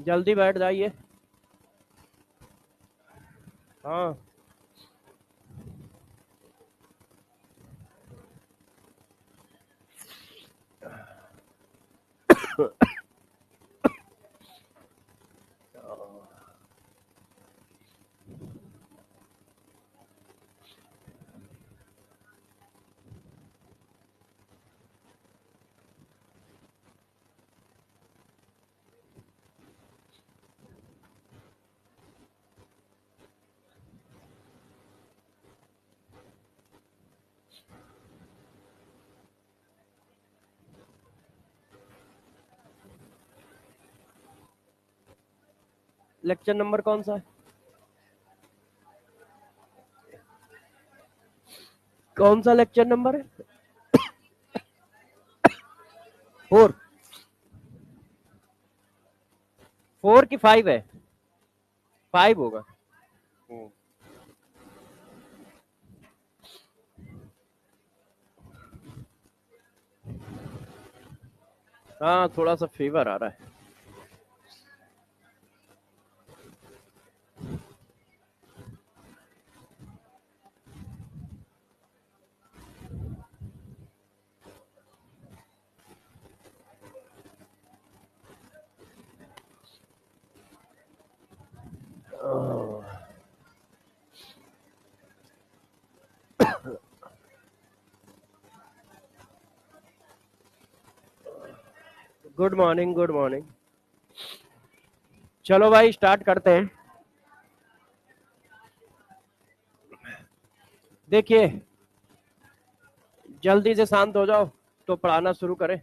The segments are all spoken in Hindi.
जल्दी बैठ जाइए। हाँ लेक्चर नंबर कौन सा है? कौन सा लेक्चर नंबर है? 4? 4 की 5 है? 5 होगा। हाँ थोड़ा सा फीवर आ रहा है। Good morning, good morning. चलो भाई स्टार्ट करते हैं। देखिए, जल्दी से शांत हो जाओ तो पढ़ाना शुरू करें।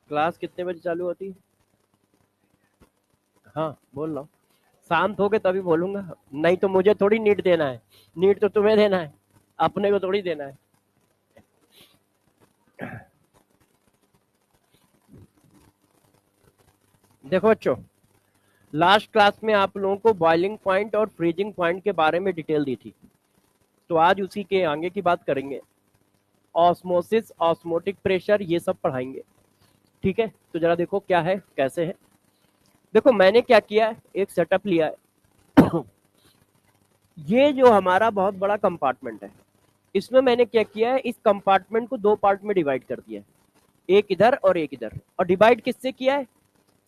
क्लास कितने बजे चालू होती है? हाँ बोल रहा हूँ। शांत हो के तभी बोलूंगा, नहीं तो मुझे थोड़ी नीट देना है। नीट तो तुम्हें देना है, अपने को थोड़ी देना है। देखो बच्चों, लास्ट क्लास में आप लोगों को बॉइलिंग पॉइंट और फ्रीजिंग पॉइंट के बारे में डिटेल दी थी, तो आज उसी के आगे की बात करेंगे। ऑस्मोसिस, ऑस्मोटिक प्रेशर, ये सब पढ़ाएंगे। ठीक है, तो जरा देखो क्या है कैसे है। देखो मैंने क्या किया है, एक सेटअप लिया है। ये जो हमारा बहुत बड़ा कंपार्टमेंट है, इसमें मैंने क्या किया है, इस कंपार्टमेंट को दो पार्ट में डिवाइड कर दिया है, एक इधर और एक इधर। और डिवाइड किससे किया है?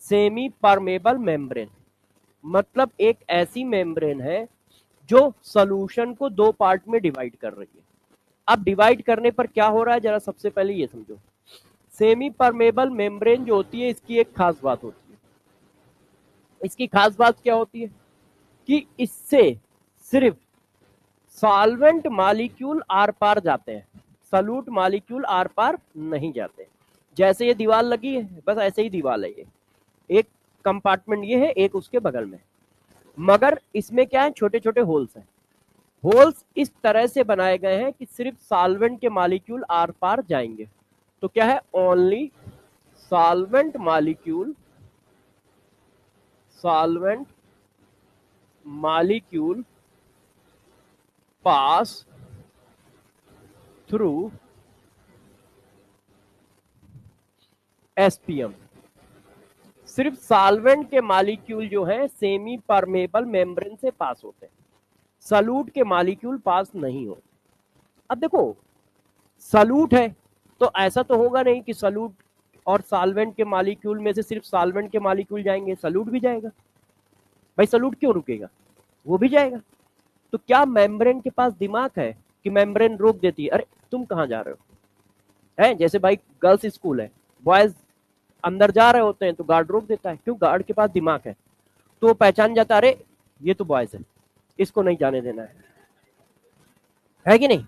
Semi permeable membrane. मतलब एक ऐसी मेम्ब्रेन है जो सॉल्यूशन को दो पार्ट में डिवाइड कर रही है। अब डिवाइड करने पर क्या हो रहा है, जरा सबसे पहले ये समझो। सेमी परमेबल मेम्ब्रेन जो होती है, इसकी एक खास बात होती है। इसकी खास बात क्या होती है कि इससे सिर्फ सॉल्वेंट मॉलिक्यूल आर पार जाते हैं, सॉल्यूट मॉलिक्यूल आर पार नहीं जाते। जैसे ये दीवार लगी है, बस ऐसे ही दीवार है ये। एक कंपार्टमेंट ये है, एक उसके बगल में। मगर इसमें क्या है, छोटे छोटे होल्स हैं। होल्स इस तरह से बनाए गए हैं कि सिर्फ सॉल्वेंट के मॉलिक्यूल आर पार जाएंगे। तो क्या है, only solvent molecule, solvent molecule pass through SPM. सिर्फ सॉल्वेंट के मॉलिक्यूल जो हैं सेमी परमेबल मेम्ब्रेन से पास होते हैं, सॉल्यूट के मॉलिक्यूल पास नहीं होते। अब देखो, सॉल्यूट है तो ऐसा तो होगा नहीं कि सॉल्यूट और सॉल्वेंट के मॉलिक्यूल में से सिर्फ सॉल्वेंट के मॉलिक्यूल जाएंगे, सॉल्यूट भी जाएगा। भाई सॉल्यूट क्यों रुकेगा, वो भी जाएगा। तो क्या मेम्ब्रेन के पास दिमाग है कि मेम्ब्रेन रोक देती है, अरे तुम कहाँ जा रहे हो, है जैसे भाई गर्ल्स स्कूल है, बॉयज अंदर जा रहे होते हैं तो गार्ड रोक देता है, क्यों, गार्ड के पास दिमाग है, तो वो पहचान जाता है, अरे ये तो बॉयज है, इसको नहीं जाने देना है कि नहीं,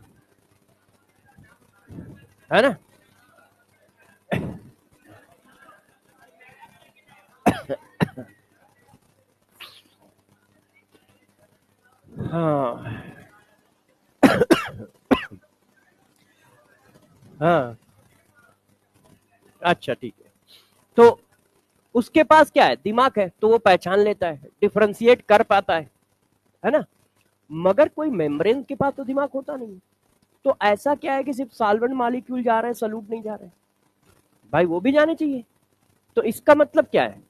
है ना। हाँ हाँ, अच्छा ठीक है। तो उसके पास क्या है, दिमाग है, तो वो पहचान लेता है, डिफरेंशिएट कर पाता है ना। मगर कोई मेम्ब्रेन के पास तो दिमाग होता नहीं। तो ऐसा क्या है कि सिर्फ सॉल्वेंट मॉलिक्यूल जा रहे हैं, सॉल्यूट नहीं जा रहे हैं, भाई वो भी जाने चाहिए। तो इसका मतलब क्या है,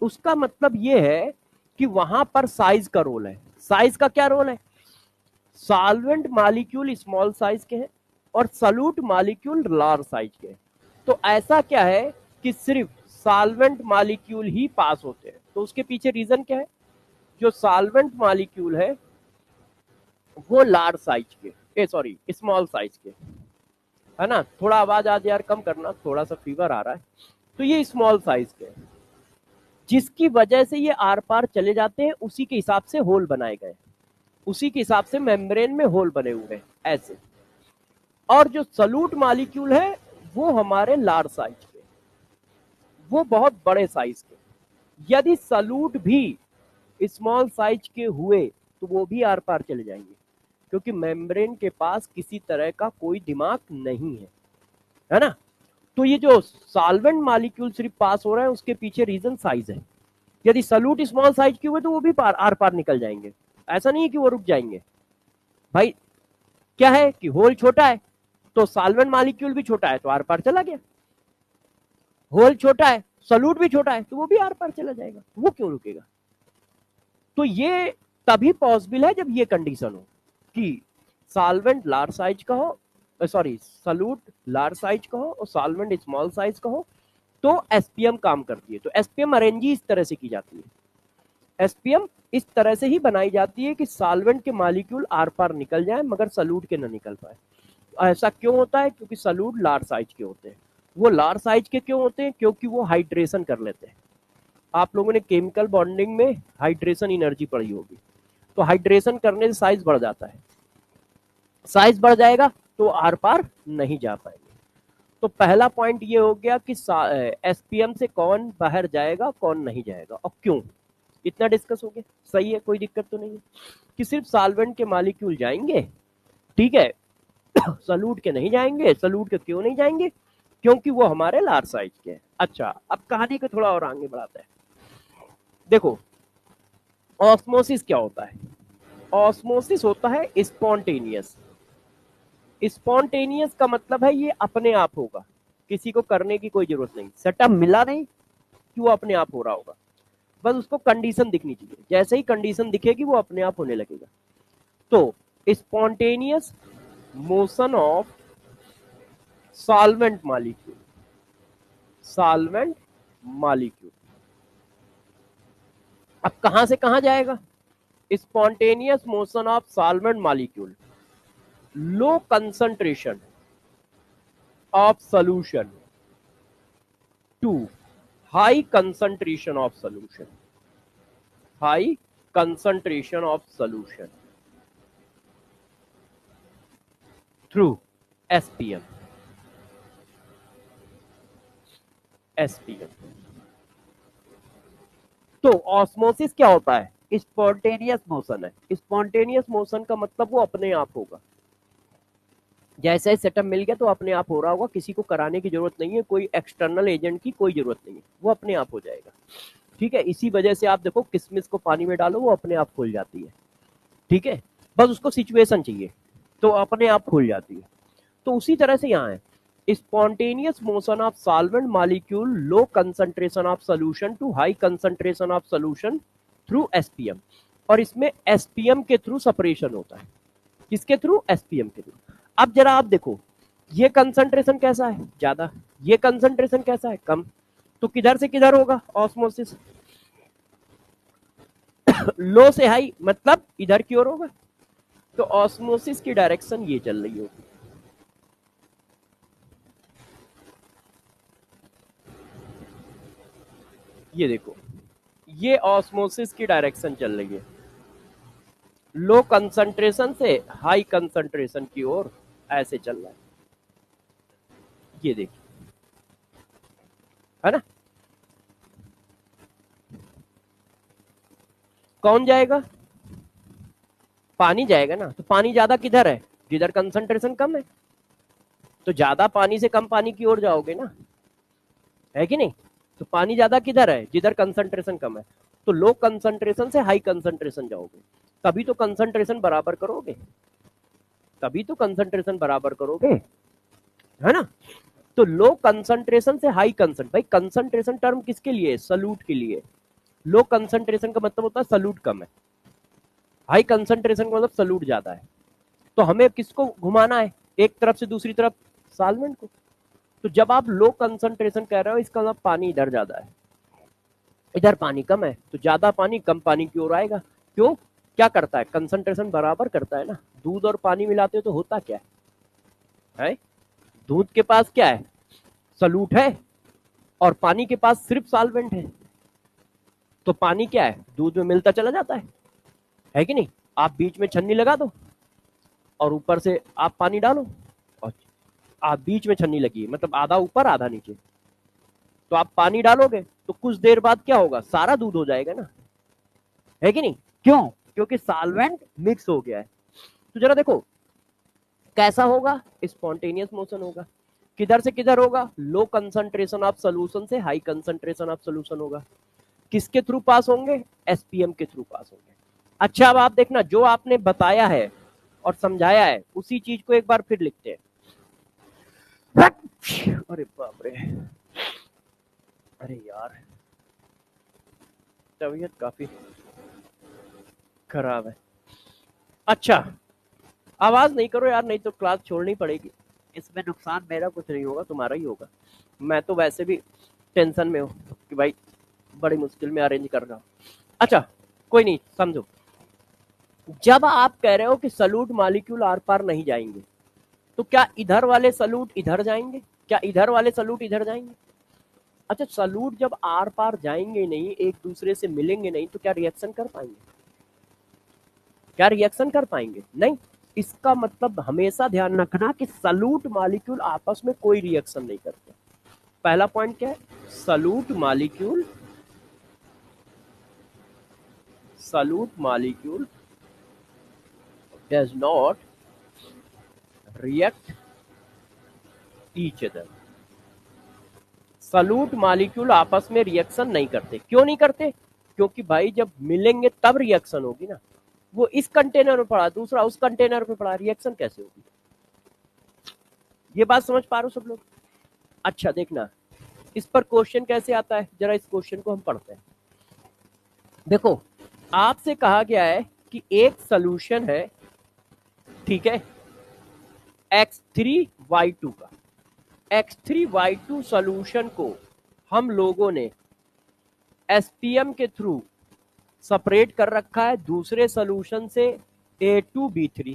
उसका मतलब ये है कि वहां पर साइज का रोल है। साइज का क्या रोल है, सॉल्वेंट मॉलिक्यूल स्मॉल साइज के हैं और सॉल्यूट मॉलिक्यूल लार्ज साइज के हैं। तो ऐसा क्या है कि सिर्फ सॉल्वेंट मॉलिक्यूल ही पास होते हैं। तो उसके पीछे रीजन क्या है, जो सॉल्वेंट मॉलिक्यूल है वो लार्ज साइज के, सॉरी स्मॉल साइज के, है ना। थोड़ा आवाज आज यार कम करना, थोड़ा सा फीवर आ रहा है। तो ये स्मॉल साइज के, जिसकी वजह से ये आर पार चले जाते हैं, उसी के हिसाब से होल बनाए गए, उसी के हिसाब से मेम्ब्रेन में होल बने हुए हैं ऐसे। और जो सॉल्यूट मॉलिक्यूल है वो हमारे लार्ज साइज के, वो बहुत बड़े साइज के। यदि सॉल्यूट भी स्मॉल साइज के हुए तो वो भी आर पार चले जाएंगे, क्योंकि मेम्ब्रेन के पास किसी तरह का कोई दिमाग नहीं है ना। तो ये जो सॉल्वेंट मॉलिक्यूल सिर्फ पास हो रहे हैं, उसके पीछे रीजन साइज है। यदि सॉल्यूट स्मॉल साइज के हुए तो वो भी आर पार निकल जाएंगे, ऐसा नहीं है कि वो रुक जाएंगे। भाई क्या है कि होल छोटा है तो सॉल्वेंट मॉलिक्यूल भी छोटा है तो आर पार चला गया, होल छोटा है सॉल्यूट भी छोटा है तो वो भी आर पार चला जाएगा, वो क्यों रुकेगा। तो ये तभी पॉसिबल है जब ये कंडीशन हो कि सॉल्वेंट लार्ज साइज का हो, सॉरी सॉल्यूट लार्ज साइज का हो और सॉल्वेंट स्मॉल साइज का हो, तो एसपीएम काम करती है। तो एसपीएम अरेंज इस तरह से की जाती है, एसपीएम इस तरह से ही बनाई जाती है कि सॉल्वेंट के मॉलिक्यूल आर पार निकल जाए मगर सॉल्यूट के ना निकल पाए। ऐसा क्यों होता है, क्योंकि सॉल्यूट लार्ज साइज के होते हैं। वो लार्ज साइज के क्यों होते हैं, क्योंकि वो हाइड्रेशन कर लेते हैं। आप लोगों ने केमिकल बॉन्डिंग में हाइड्रेशन एनर्जी पढ़ी होगी, तो हाइड्रेशन करने से साइज बढ़ जाता है, साइज बढ़ जाएगा तो आर पार नहीं जा पाएंगे। तो पहला पॉइंट ये हो गया कि एसपीएम से कौन बाहर जाएगा कौन नहीं जाएगा और क्यों, इतना डिस्कस हो गया। सही है, कोई दिक्कत तो नहीं है कि सिर्फ सॉल्वेंट के मॉलिक्यूल जाएंगे, ठीक है, सॉल्यूट के नहीं जाएंगे। सॉल्यूट के क्यों नहीं जाएंगे, क्योंकि वो हमारे लार्ज साइज के हैं। अच्छा, अब कहानी को थोड़ा और आगे बढ़ाते हैं। देखो, ऑस्मोसिस क्या होता है, ऑस्मोसिस होता है स्पॉन्टेनियस। स्पॉन्टेनियस का मतलब है ये अपने आप होगा, किसी को करने की कोई जरूरत नहीं, सेटअप मिला नहीं कि वो अपने आप हो रहा होगा, बस उसको कंडीशन दिखनी चाहिए, जैसे ही कंडीशन दिखेगी वो अपने आप होने लगेगा। तो spontaneous motion of solvent molecule, solvent molecule अब कहां से कहां जाएगा, spontaneous motion of solvent molecule, low concentration of solution to high concentration of solution, high concentration of solution through SPM, SPM। तो ऑस्मोसिस क्या होता है, स्पॉन्टेनियस मोशन है। स्पॉन्टेनियस मोशन का मतलब वो अपने आप होगा, जैसे ही सेटअप मिल गया तो अपने आप हो रहा होगा, किसी को कराने की जरूरत नहीं है, कोई एक्सटर्नल एजेंट की कोई जरूरत नहीं है, वो अपने आप हो जाएगा। ठीक है, इसी वजह से आप देखो किशमिश को पानी में डालो वो अपने आप खुल जाती है। ठीक है, बस उसको सिचुएशन चाहिए तो अपने आप खुल जाती है। तो उसी तरह से यहाँ है, spontaneous motion of solvent molecule low concentration of solution to high concentration of solution through SPM. और इसमें एसपीएम के थ्रू सेपरेशन होता है। किसके थ्रू? एसपीएम के थ्रू। अब जरा आप देखो, ये कंसंट्रेशन कैसा है? ज्यादा। ये कंसंट्रेशन कैसा है? कम। तो किधर से किधर होगा ऑस्मोसिस? लो से हाई, मतलब इधर की ओर होगा। तो ऑस्मोसिस की डायरेक्शन ये चल रही होगी। ये देखो, ये ऑस्मोसिस की डायरेक्शन चल रही है, लो कंसंट्रेशन से हाई कंसंट्रेशन की ओर ऐसे चल रहा है। ये देखिए, है ना? कौन जाएगा? पानी जाएगा ना। तो पानी ज्यादा किधर है? जिधर कंसंट्रेशन कम है। तो ज्यादा पानी से कम पानी की ओर जाओगे ना, है कि नहीं? तो पानी ज्यादा किधर है? जिधर कंसंट्रेशन कम है। तो लो कंसंट्रेशन से हाई कंसंट्रेशन जाओगे, तभी तो कंसंट्रेशन बराबर करोगे, तभी तो कंसंट्रेशन बराबर करोगे, है ना? तो लो कंसंट्रेशन से हाई कंसंट्रेशन, भाई कंसंट्रेशन टर्म किसके लिए? सल्यूट के लिए। लो कंसंट्रेशन का मतलब होता है सल्यूट कम है, हाई कंसंट्रेशन का मतलब सल्यूट ज्यादा है। तो हमें किसको घुमाना है? एक तरफ से दूसरी तरफ सॉल्वेंट को। तो जब आप लो कंसंट्रेशन कह रहे हो, इसका मतलब पानी इधर ज्यादा है, इधर पानी कम है, तो ज्यादा पानी कम पानी की ओर आएगा। क्यों? क्या करता है? कंसंट्रेशन बराबर करता है ना। दूध और पानी मिलाते हो तो होता क्या है? दूध के पास क्या है? सल्यूट है, और पानी के पास सिर्फ सॉल्वेंट है। तो पानी क्या है? दूध में मिलता चला जाता है कि नहीं? आप बीच में छन्नी लगा दो और ऊपर से आप पानी डालो, और आप बीच में छन्नी लगी है, मतलब आधा ऊपर आधा नीचे, तो आप पानी डालोगे तो कुछ देर बाद क्या होगा? सारा दूध हो जाएगा ना, है कि नहीं? क्यों? क्योंकि सॉल्वेंट मिक्स हो गया है। तो जरा देखो कैसा होगा? स्पॉन्टेनियस मोशन होगा। किधर से किधर होगा? लो कंसंट्रेशन ऑफ सोल्यूशन से हाई कंसंट्रेशन ऑफ सोल्यूशन होगा। किसके थ्रू पास होंगे? एसपीएम के थ्रू पास होंगे। अच्छा, अब आप देखना, जो आपने बताया है और समझाया है उसी चीज को एक बार फिर लिखते हैं। अरे बाप रे, अरे यार तबीयत काफी खराब है। अच्छा, आवाज नहीं करो यार, नहीं तो क्लास छोड़नी पड़ेगी। इसमें नुकसान मेरा कुछ नहीं होगा, तुम्हारा ही होगा। मैं तो वैसे भी टेंशन में हूँ कि भाई बड़ी मुश्किल में अरेंज कर रहा हूँ। अच्छा, कोई नहीं, समझो। जब आप कह रहे हो कि सल्यूट मॉलिक्यूल आर पार नहीं जाएंगे, तो क्या इधर वाले सल्यूट इधर जाएंगे? क्या इधर वाले सल्यूट इधर जाएंगे? अच्छा, सल्यूट जब आर पार जाएंगे नहीं, एक दूसरे से मिलेंगे नहीं, तो क्या रिएक्शन कर पाएंगे? क्या रिएक्शन कर पाएंगे? नहीं। इसका मतलब हमेशा ध्यान रखना कि सल्यूट मॉलिक्यूल आपस में कोई रिएक्शन नहीं करते। पहला पॉइंट क्या है? Solute molecule does not react each other. Solute molecule आपस में रिएक्शन नहीं करते। क्यों नहीं करते? क्योंकि भाई जब मिलेंगे तब रिएक्शन होगी ना। वो इस कंटेनर में पड़ा, दूसरा उस कंटेनर में पड़ा, रिएक्शन कैसे होगी? ये बात समझ पा रहे हो सब लोग? अच्छा देखना, इस पर क्वेश्चन कैसे आता है, जरा इस क्वेश्चन को हम पढ़ते हैं। देखो, आपसे कहा गया है कि एक सोल्यूशन है, ठीक है, X3Y2 का। X3Y2 सोल्यूशन को हम लोगों ने एसपीएम के थ्रू सेपरेट कर रखा है दूसरे सोल्यूशन से A2B3।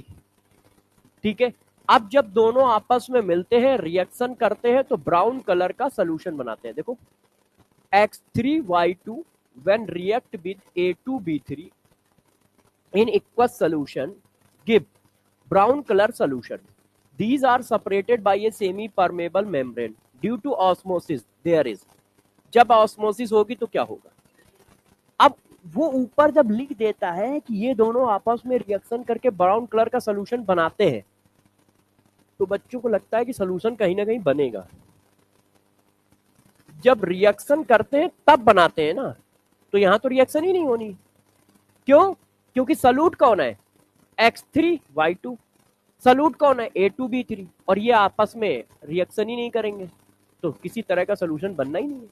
ठीक है, अब जब दोनों आपस में मिलते हैं, रिएक्शन करते हैं, तो ब्राउन कलर का सोल्यूशन बनाते हैं। देखो, X3Y2 when react with A2B3 in aqueous solution give brown color solution. These are separated by a semi permeable membrane due to osmosis there is। जब ऑस्मोसिस होगी तो क्या होगा? अब वो ऊपर जब लिख देता है कि ये दोनों आपस में रिएक्शन करके ब्राउन कलर का सोल्यूशन बनाते हैं, तो बच्चों को लगता है कि सोल्यूशन कहीं ना कहीं बनेगा। जब रिएक्शन करते हैं तब बनाते हैं ना, तो यहां तो रिएक्शन ही नहीं होनी। क्यों? क्योंकि सल्यूट कौन है? X3Y2। सल्यूट कौन है? A2B3। और ये आपस में रिएक्शन ही नहीं करेंगे, तो किसी तरह का सोल्यूशन बनना ही नहीं है।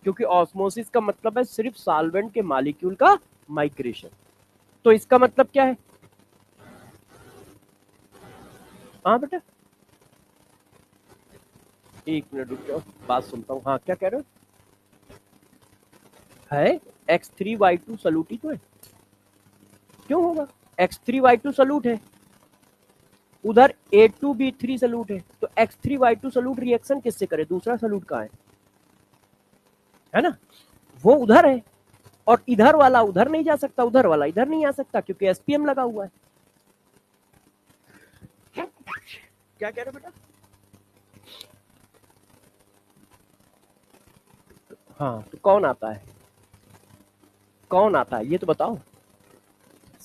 क्योंकि ऑस्मोसिस का मतलब है सिर्फ सॉल्वेंट के मॉलिक्यूल का माइग्रेशन। तो इसका मतलब क्या है? हाँ बेटा, एक मिनट रुक जाओ, बात सुनता हूँ। हाँ, क्या कह रहे हो? है X3Y2 सल्यूट ही तो है। क्यों होगा? X3Y2 सल्यूट है, उधर A2B3 सल्यूट है, तो X3Y2 सल्यूट रिएक्शन किससे करे? दूसरा सल्यूट कहाँ है ना? वो उधर है, और इधर वाला उधर नहीं जा सकता, उधर वाला इधर नहीं आ सकता, क्योंकि एसपीएम लगा हुआ है। क्या कह रहे हो बेटा? हाँ, तो कौन आता है? कौन आता है ये तो बताओ।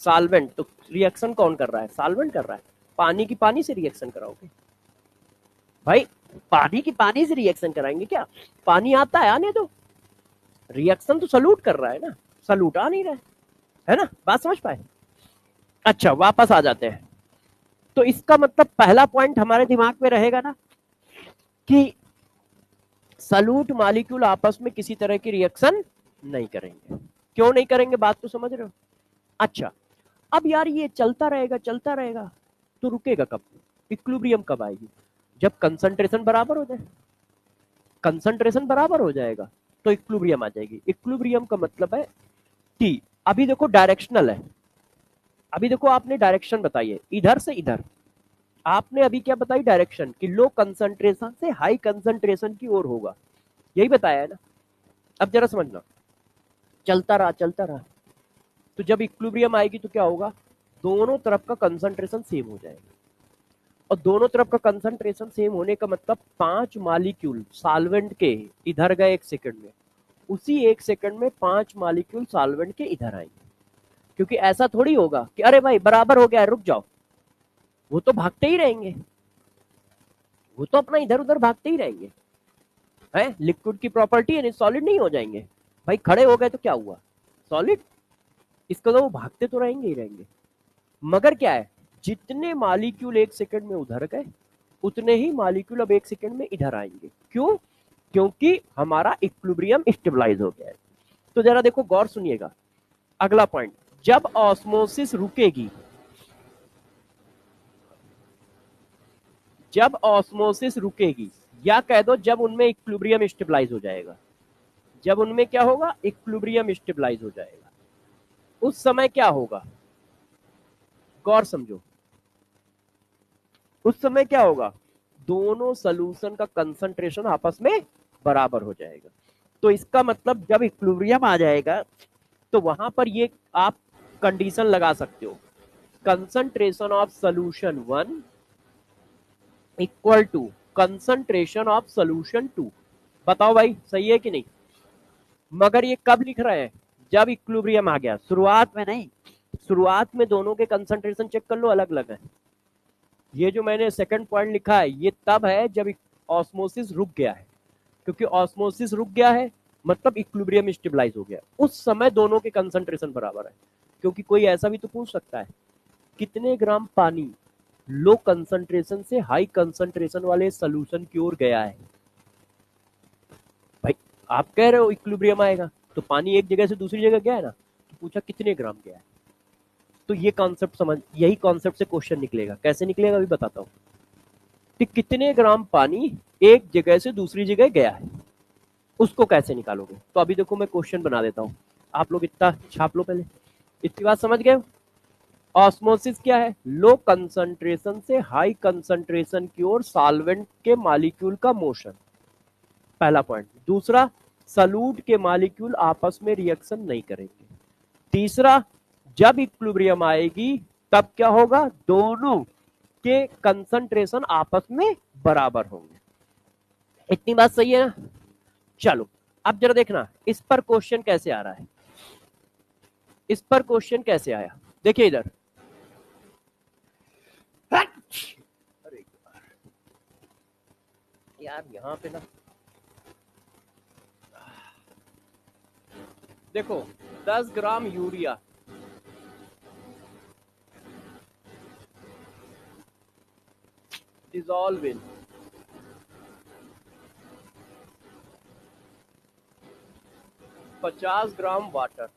सॉल्वेंट। तो रिएक्शन कौन कर रहा है? सॉल्वेंट कर रहा है। पानी की पानी से रिएक्शन कराओगे भाई? पानी की पानी से रिएक्शन कराएंगे क्या? पानी आता है, आने दो। रिएक्शन तो सल्यूट कर रहा है ना, सल्यूट आ नहीं रहा है ना? बात समझ पाए? अच्छा, वापस आ जाते हैं। तो इसका मतलब पहला पॉइंट हमारे दिमाग में रहेगा ना कि सल्यूट मॉलिक्यूल आपस में किसी तरह की रिएक्शन नहीं करेंगे। क्यों नहीं करेंगे? बात तो समझ रहे हो? अच्छा, अब यार ये चलता रहेगा चलता रहेगा, तो रुकेगा कब? इक्विलिब्रियम कब आएगी? जब कंसंट्रेशन बराबर हो जाए। कंसंट्रेशन बराबर हो जाएगा तो इक्विलिब्रियम आ जाएगी। इक्विलिब्रियम का मतलब है टी। अभी देखो डायरेक्शनल है। अभी देखो, आपने डायरेक्शन बताई है इधर से इधर। आपने अभी क्या बताई? डायरेक्शन कि लो कंसंट्रेशन से हाई कंसंट्रेशन की ओर होगा, यही बताया है ना? अब जरा समझना, चलता रहा चलता रहा, तो जब इक्विलिब्रियम आएगी तो क्या होगा? दोनों तरफ का कंसंट्रेशन सेम हो जाएगा। और दोनों तरफ का कंसंट्रेशन सेम होने का मतलब 5 मॉलिक्यूल सॉल्वेंट के इधर गए 1 सेकंड में, उसी 1 सेकंड में 5 मॉलिक्यूल सॉल्वेंट के इधर आएंगे। क्योंकि ऐसा थोड़ी होगा कि अरे भाई बराबर हो गया है रुक जाओ। वो तो भागते ही रहेंगे, वो तो अपना इधर उधर भागते ही रहेंगे। है लिक्विड की प्रॉपर्टी है, सॉलिड नहीं हो जाएंगे भाई। खड़े हो गए तो क्या हुआ? सॉलिड। इसको तो वो भागते तो रहेंगे ही रहेंगे। मगर क्या है, जितने मॉलिक्यूल 1 सेकंड में उधर गए, उतने ही मॉलिक्यूल अब 1 सेकंड में इधर आएंगे। क्यों? क्योंकि हमारा इक्विलिब्रियम स्टेबलाइज हो गया है। तो जरा देखो, गौर सुनिएगा। अगला पॉइंट, जब ऑस्मोसिस रुकेगी, जब ऑस्मोसिस रुकेगी, या कह दो जब उनमें इक्विलिब्रियम स्टेबलाइज हो जाएगा। जब उनमें क्या होगा? इक्विलिब्रियम स्टेबलाइज हो जाएगा। उस समय क्या होगा? गौर समझो। उस समय क्या होगा? दोनों सॉल्यूशन का कंसंट्रेशन आपस में बराबर हो जाएगा। तो इसका मतलब जब इक्विलिब्रियम आ जाएगा, तो वहां पर ये आप कंडीशन लगा सकते हो, concentration of solution 1 equal to concentration of solution 2। बताओ भाई, सही है कि नहीं? मगर ये कब लिख रहे हैं? जब इक्विलिब्रियम आ गया, शुरुआत में नहीं। शुरुआत में दोनों के कंसंट्रेशन चेक कर लो, अलग अलग है। ये जो मैंने सेकंड पॉइंट लिखा है, ये तब है जब ऑस्मोसिस रुक गया है। क्योंकि ऑस्मोसिस रुक गया है मतलब इक्विलिब्रियम स्टेबलाइज हो गया, उस समय दोनों के कंसंट्रेशन बराबर है। क्योंकि कोई ऐसा भी तो पूछ सकता है, कितने ग्राम पानी लो कंसंट्रेशन से हाई कंसंट्रेशन वाले सोल्यूशन की ओर गया है? भाई आप कह रहे हो इक्विलिब्रियम आएगा, तो पानी एक जगह से दूसरी जगह गया है ना, तो पूछा कितने ग्राम गया है। तो ये कॉन्सेप्ट समझ, यही कॉन्सेप्ट से क्वेश्चन निकलेगा। कैसे निकलेगा अभी बताता हूँ कि कितने ग्राम पानी एक जगह से दूसरी जगह गया है, उसको कैसे निकालोगे। तो अभी देखो, मैं क्वेश्चन बना देता हूँ, आप लोग इतना छाप लो पहले। इतनी बात समझ गए? ऑस्मोसिस क्या है? लो कंसंट्रेशन से हाई कंसंट्रेशन की ओर सॉल्वेंट के मॉलिक्यूल का मोशन, पहला पॉइंट। दूसरा, सॉल्यूट के मॉलिक्यूल आपस में रिएक्शन नहीं करेंगे। तीसरा, जब इक्विलिब्रियम आएगी तब क्या होगा? दोनों के कंसंट्रेशन आपस में बराबर होंगे। इतनी बात सही है ना? चलो अब जरा देखना इस पर क्वेश्चन कैसे आ रहा है। इस पर क्वेश्चन कैसे आया, देखिए इधर। अरे यार यहाँ पे ना देखो 10 gram urea dissolve in 50 gram water,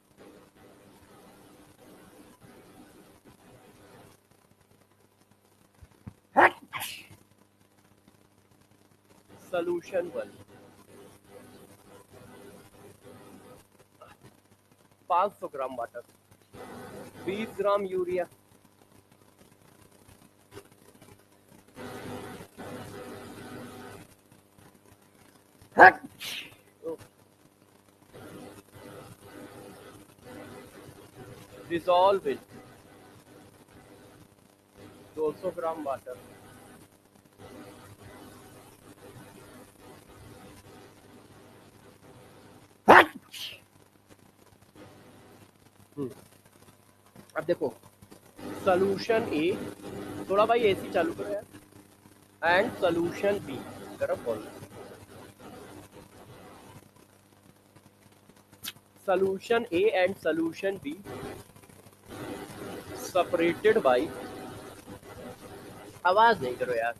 solution 1 500 gram water, 20 gram urea, dissolve in 200 gram water, अब देखो सोल्यूशन ए, थोड़ा भाई एसी चालू करो यार, एंड सोल्यूशन बी, गर्म बोल, solution A and solution be separated by, आवाज नहीं करो यार,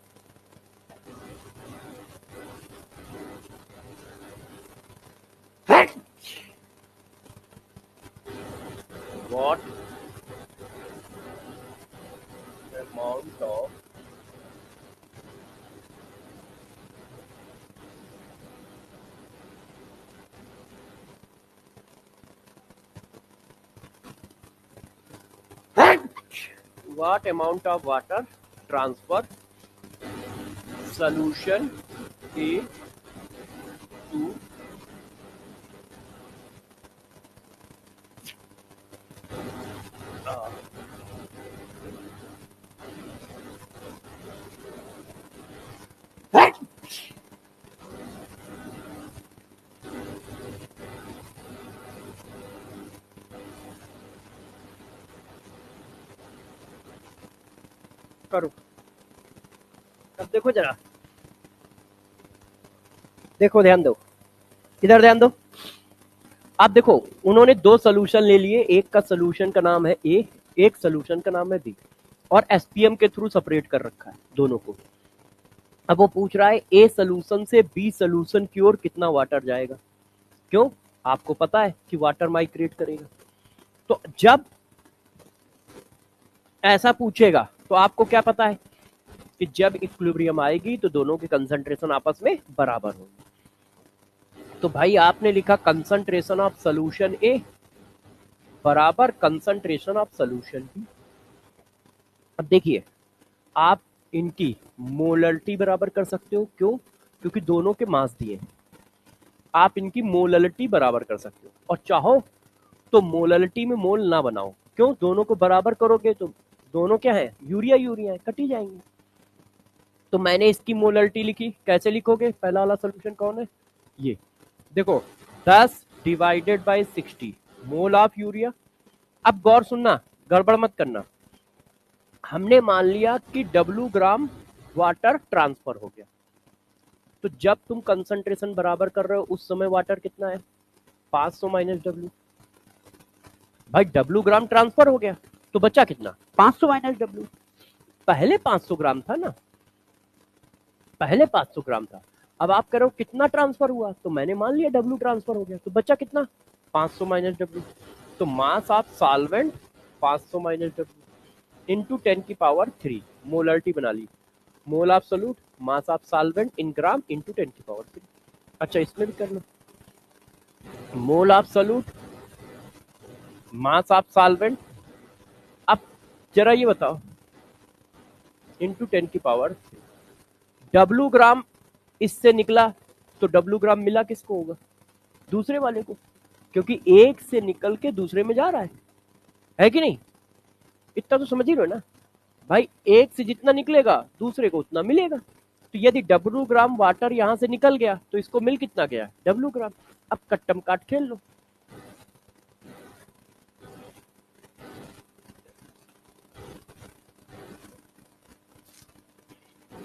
what amount of what amount of water transfer solution A to uh, करो। अब देखो जरा, देखो ध्यान दो, इधर ध्यान दो। आप देखो उन्होंने दो सोल्यूशन ले लिए, एक का सोल्यूशन का नाम है ए, एक सोल्यूशन का नाम है बी, और एसपीएम के थ्रू सेपरेट कर रखा है दोनों को। अब वो पूछ रहा है ए सोल्यूशन से बी सोल्यूशन की ओर कितना वाटर जाएगा, क्यों, आपको पता है कि वाटर माइग्रेट करेगा। तो जब ऐसा पूछेगा तो आपको क्या पता है कि जब इक्विलिब्रियम आएगी तो दोनों के कंसंट्रेशन आपस में बराबर होंगे। तो भाई आपने लिखा कंसंट्रेशन ऑफ सोल्यूशन ए बराबर कंसंट्रेशन ऑफ सोल्यूशन बी। अब देखिए आप इनकी मोलरिटी बराबर कर सकते हो, क्यों, क्योंकि दोनों के मास दिए हैं। आप इनकी मोलरिटी बराबर कर सकते हो, और चाहो तो मोलरिटी में मोल ना बनाओ, क्यों, दोनों को बराबर करोगे तो दोनों क्या है, यूरिया यूरिया है, कट ही जाएंगे। तो मैंने इसकी मोलरिटी लिखी, कैसे लिखोगे, पहला वाला सोल्यूशन कौन है, ये देखो 10 divided by 60 mole of urea. अब गौर सुनना, गड़बड़ मत करना, हमने मान लिया कि W ग्राम वाटर ट्रांसफर हो गया, तो जब तुम कंसंट्रेशन बराबर कर रहे हो उस समय वाटर कितना है, 500 माइनस W। भाई W ग्राम ट्रांसफर हो गया तो बचा कितना, 500 माइनस W। पहले 500 ग्राम था ना, पहले 500 ग्राम था, अब आप कह रहे हो कितना ट्रांसफर हुआ, तो मैंने मान लिया W ट्रांसफर हो गया, तो बचा कितना, 500 माइनस W। तो mass of solvent 500 minus W into 10 की पावर 3, मोलरिटी बना ली, mole of solute mass of solvent in gram into 10 की पावर 3। अच्छा इसमें भी कर लो, mole of solute mass of solvent. अब जरा ये बताओ, इंटू 10 की पावर W ग्राम इससे निकला, तो W ग्राम मिला किसको होगा, दूसरे वाले को, क्योंकि एक से निकल के दूसरे में जा रहा है कि नहीं, इतना तो समझ ही लो ना भाई, एक से जितना निकलेगा दूसरे को उतना मिलेगा। तो यदि W ग्राम वाटर यहां से निकल गया तो इसको मिल कितना गया, W ग्राम। अब कट्टम काट खेल लो,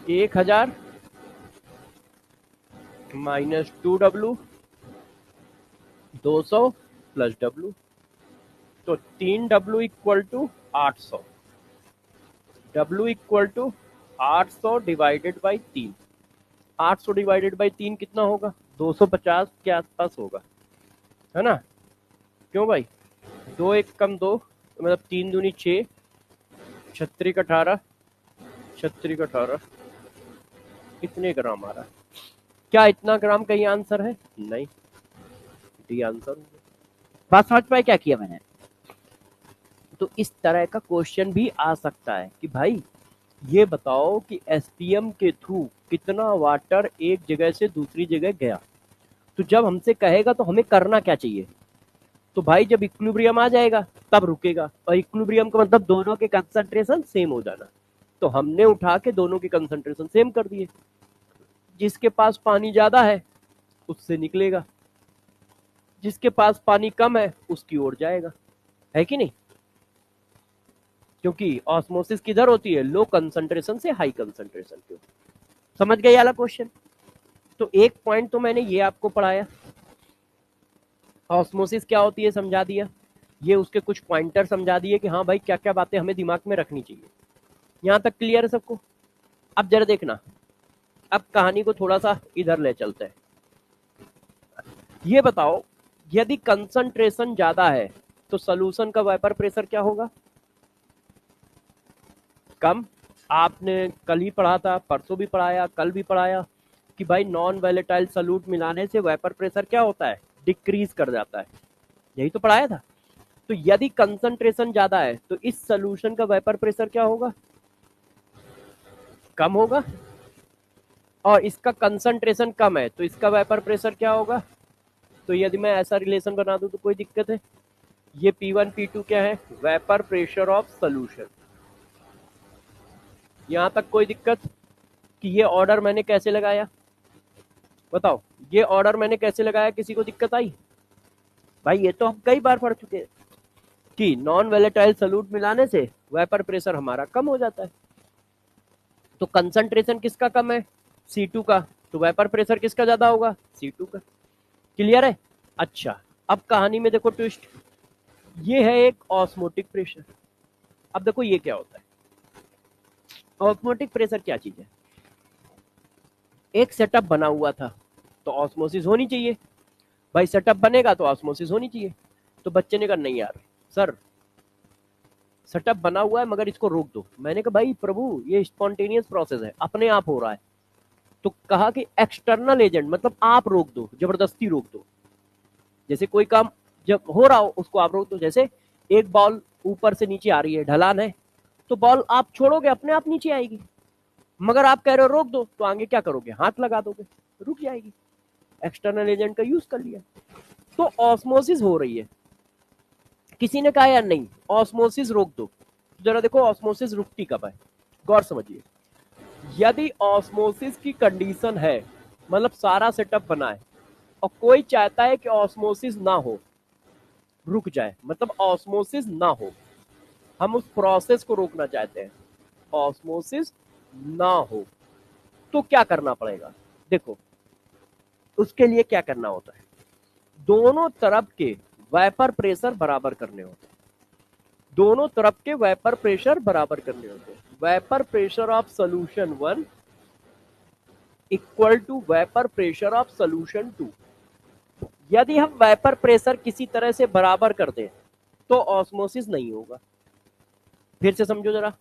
1000 माइनस 2W 200 प्लस W, तो 3W equal to 800, W equal to 800 divided by 3। 800 divided by 3 कितना होगा? 250 के आसपास होगा, है ना? क्यों भाई? 2 एक कम 2, मतलब 3 दूनी 6, 36 18, 36 18, कितने ग्राम आ रहा है? क्या इतना ग्राम का ही आंसर है? नहीं, डी आंसर। बात समझ पाए क्या किया मैंने? तो इस तरह का क्वेश्चन भी आ सकता है कि भाई ये बताओ कि एसपीएम के थ्रू कितना वाटर एक जगह से दूसरी जगह गया। तो जब हमसे कहेगा तो हमें करना क्या चाहिए? तो भाई जब इक्विलिब्रियम आ जाएगा तब रुकेगा, और इक्विलिब्रियम का मतलब दोनों के कंसंट्रेशन सेम हो जाना। तो हमने उठा के दोनों के कंसंट्रेशन सेम कर दिए। जिसके पास पानी ज्यादा है उससे निकलेगा, जिसके पास पानी कम है उसकी ओर जाएगा, है कि नहीं? क्योंकि ऑस्मोसिस किधर होती है? लो कंसंट्रेशन से हाई कंसंट्रेशन की। समझ गए वाला क्वेश्चन? तो एक पॉइंट तो मैंने ये आपको पढ़ाया, ऑस्मोसिस क्या होती है समझा दिया, ये उसके कुछ पॉइंटर समझा दिए कि हाँ भाई क्या क्या बातें हमें दिमाग में रखनी चाहिए। यहां तक क्लियर है सबको? अब जरा देखना, अब कहानी को थोड़ा सा इधर ले चलते हैं। ये बताओ, यदि कंसंट्रेशन ज्यादा है तो सोल्यूशन का वेपर प्रेशर क्या होगा? कम। आपने कल ही पढ़ा था, परसों भी पढ़ाया, कल भी पढ़ाया कि भाई नॉन वैलेटाइल सॉल्यूट मिलाने से वेपर प्रेशर क्या होता है? डिक्रीज कर जाता है। यही तो पढ़ाया था। तो यदि कंसंट्रेशन ज्यादा है तो इस सोल्यूशन का वेपर प्रेशर क्या होगा? कम होगा। और इसका कंसंट्रेशन कम है तो इसका वेपर प्रेशर क्या होगा? तो यदि मैं ऐसा रिलेशन बना दूं तो कोई दिक्कत है? ये P1 P2 क्या है? Vapour pressure of solution. यहां तक कोई दिक्कत? कि ये ऑर्डर मैंने कैसे लगाया बताओ? ये ऑर्डर मैंने कैसे लगाया, किसी को दिक्कत आई? भाई ये तो हम कई बार पढ़ चुके हैं कि नॉन वैलेटाइल सॉल्यूट मिलाने से वेपर प्रेशर हमारा कम हो जाता है। तो कंसंट्रेशन किसका कम है? C2 का। तो वेपर प्रेशर किसका ज्यादा होगा? C2 का। क्लियर है? अच्छा, अब कहानी में देखो ट्विस्ट, ये है एक ऑस्मोटिक प्रेशर। अब देखो ये क्या होता है, ऑस्मोटिक प्रेशर क्या चीज है? एक सेटअप बना हुआ था तो ऑस्मोसिस होनी चाहिए। भाई सेटअप बनेगा तो ऑस्मोसिस होनी चाहिए। तो बच्चे ने कहा नहीं यार सर, सेटअप बना हुआ है मगर इसको रोक दो। मैंने कहा भाई प्रभु ये स्पॉन्टेनियस प्रोसेस है, अपने आप हो रहा है। तो कहा कि एक्सटर्नल एजेंट, मतलब आप रोक दो, जबरदस्ती रोक दो। जैसे कोई काम जब हो रहा हो उसको आप रोक दो। जैसे एक बॉल ऊपर से नीचे आ रही है, ढलान है, तो बॉल आप छोड़ोगे अपने आप नीचे आएगी। मगर आप कह रहे हो रोक दो, तो आगे क्या करोगे? हाथ लगा दोगे, रुक जाएगी। एक्सटर्नल एजेंट का यूज कर लिया। तो ऑस्मोसिस हो रही है, किसी ने कहा यार नहीं ऑस्मोसिस रोक दो। जरा देखो ऑस्मोसिस रुकती कब है, गौर समझिए। यदि ऑस्मोसिस की कंडीशन है, मतलब सारा सेटअप बना है और कोई चाहता है कि ऑस्मोसिस ना हो, रुक जाए, मतलब ऑस्मोसिस ना हो, हम उस प्रोसेस को रोकना चाहते हैं, ऑस्मोसिस ना हो, तो क्या करना पड़ेगा? देखो उसके लिए क्या करना होता है, दोनों तरफ के वेपर प्रेशर बराबर करने होते हैं। दोनों तरफ के वेपर प्रेशर बराबर करने होते हैं। Vapour pressure of solution 1 equal to vapour pressure of solution 2। यदि हम वेपर प्रेशर किसी तरह से बराबर कर दें तो ऑस्मोसिस नहीं होगा। फिर से समझो जरा,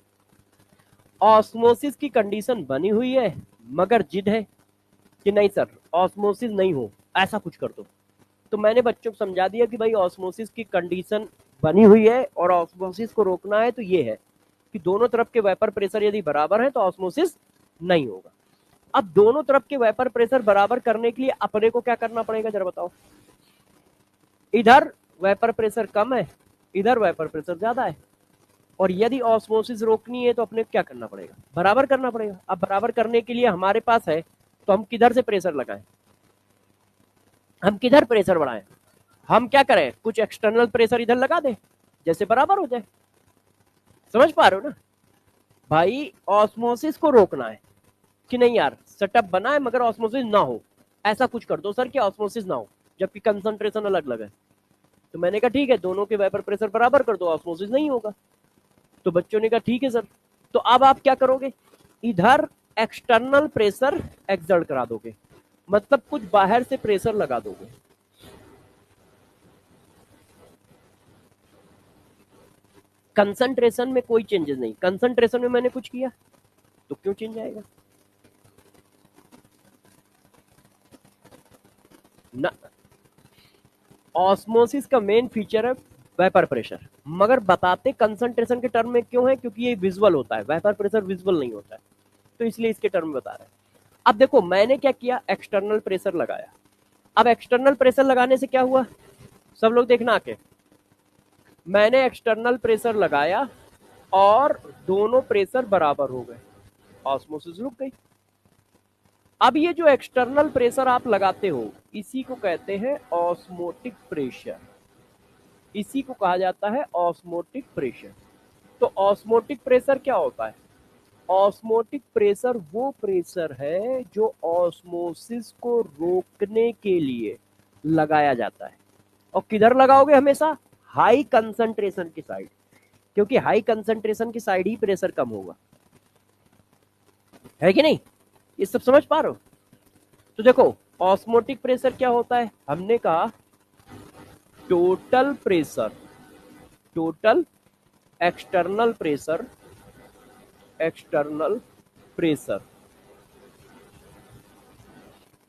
ऑस्मोसिस की कंडीशन बनी हुई है मगर जिद है कि नहीं सर ऑस्मोसिस नहीं हो, ऐसा कुछ कर दो। तो मैंने बच्चों को समझा दिया कि भाई ऑस्मोसिस की कंडीशन बनी हुई है और ऑस्मोसिस को रोकना है तो ये है कि दोनों तरफ के वेपर प्रेशर यदि बराबर है तो ऑस्मोसिस नहीं होगा। अब दोनों तरफ के वेपर प्रेशर बराबर करने के लिए अपने को क्या करना पड़ेगा जरा बताओ? इधर वेपर प्रेशर कम है, इधर वेपर प्रेशर ज्यादा है, और यदि ऑस्मोसिस रोकनी है तो अपने क्या करना पड़ेगा? बराबर करना पड़ेगा। अब बराबर करने के लिए हमारे पास है तो हम किधर से प्रेशर लगाएं? हम किधर प्रेशर बढ़ाएं? हम क्या करें, कुछ एक्सटर्नल प्रेशर इधर लगा दें जैसे बराबर हो जाए। समझ पा रहे हो ना? भाई ऑस्मोसिस को रोकना है कि नहीं यार सेटअप बना है मगर ऑस्मोसिस ना हो, ऐसा कुछ कर दो सर कि ऑस्मोसिस ना हो जबकि कंसंट्रेशन अलग अलग है। तो मैंने कहा ठीक है, दोनों के वेपर प्रेशर बराबर कर दो, ऑस्मोसिस नहीं होगा। तो बच्चों ने कहा ठीक है सर। तो अब आप क्या करोगे, इधर एक्सटर्नल प्रेशर एक्सर्ट करा दोगे, मतलब कुछ बाहर से प्रेशर लगा दोगे। कंसंट्रेशन में कोई चेंजेस नहीं, कंसंट्रेशन में मैंने कुछ किया तो क्यों चेंज आएगा ना। ऑस्मोसिस का मेन फीचर है वेपर प्रेशर, मगर बताते कंसंट्रेशन के टर्म में क्यों है, क्योंकि ये विजुअल होता है, वेपर प्रेशर विजुअल नहीं होता है, तो इसलिए इसके टर्म में बता रहे हैं। अब देखो मैंने क्या किया, एक्सटर्नल प्रेशर लगाया। अब एक्सटर्नल प्रेशर लगाने से क्या हुआ, सब लोग देखना आके, मैंने एक्सटर्नल प्रेशर लगाया और दोनों प्रेशर बराबर हो गए, ऑस्मोसिस रुक गई। अब ये जो एक्सटर्नल प्रेशर आप लगाते हो इसी को कहते हैं ऑस्मोटिक प्रेशर, इसी को कहा जाता है ऑस्मोटिक प्रेशर। तो ऑस्मोटिक प्रेशर क्या होता है, ऑस्मोटिक प्रेशर वो प्रेशर है जो ऑस्मोसिस को रोकने के लिए लगाया जाता है। और किधर लगाओगे हमेशा, हाई कंसंट्रेशन की साइड, क्योंकि हाई कंसंट्रेशन की साइड ही प्रेशर कम होगा, है कि नहीं, ये सब समझ पा रहे हो। तो देखो ऑस्मोटिक प्रेशर क्या होता है, हमने कहा total pressure, total external pressure, external pressure,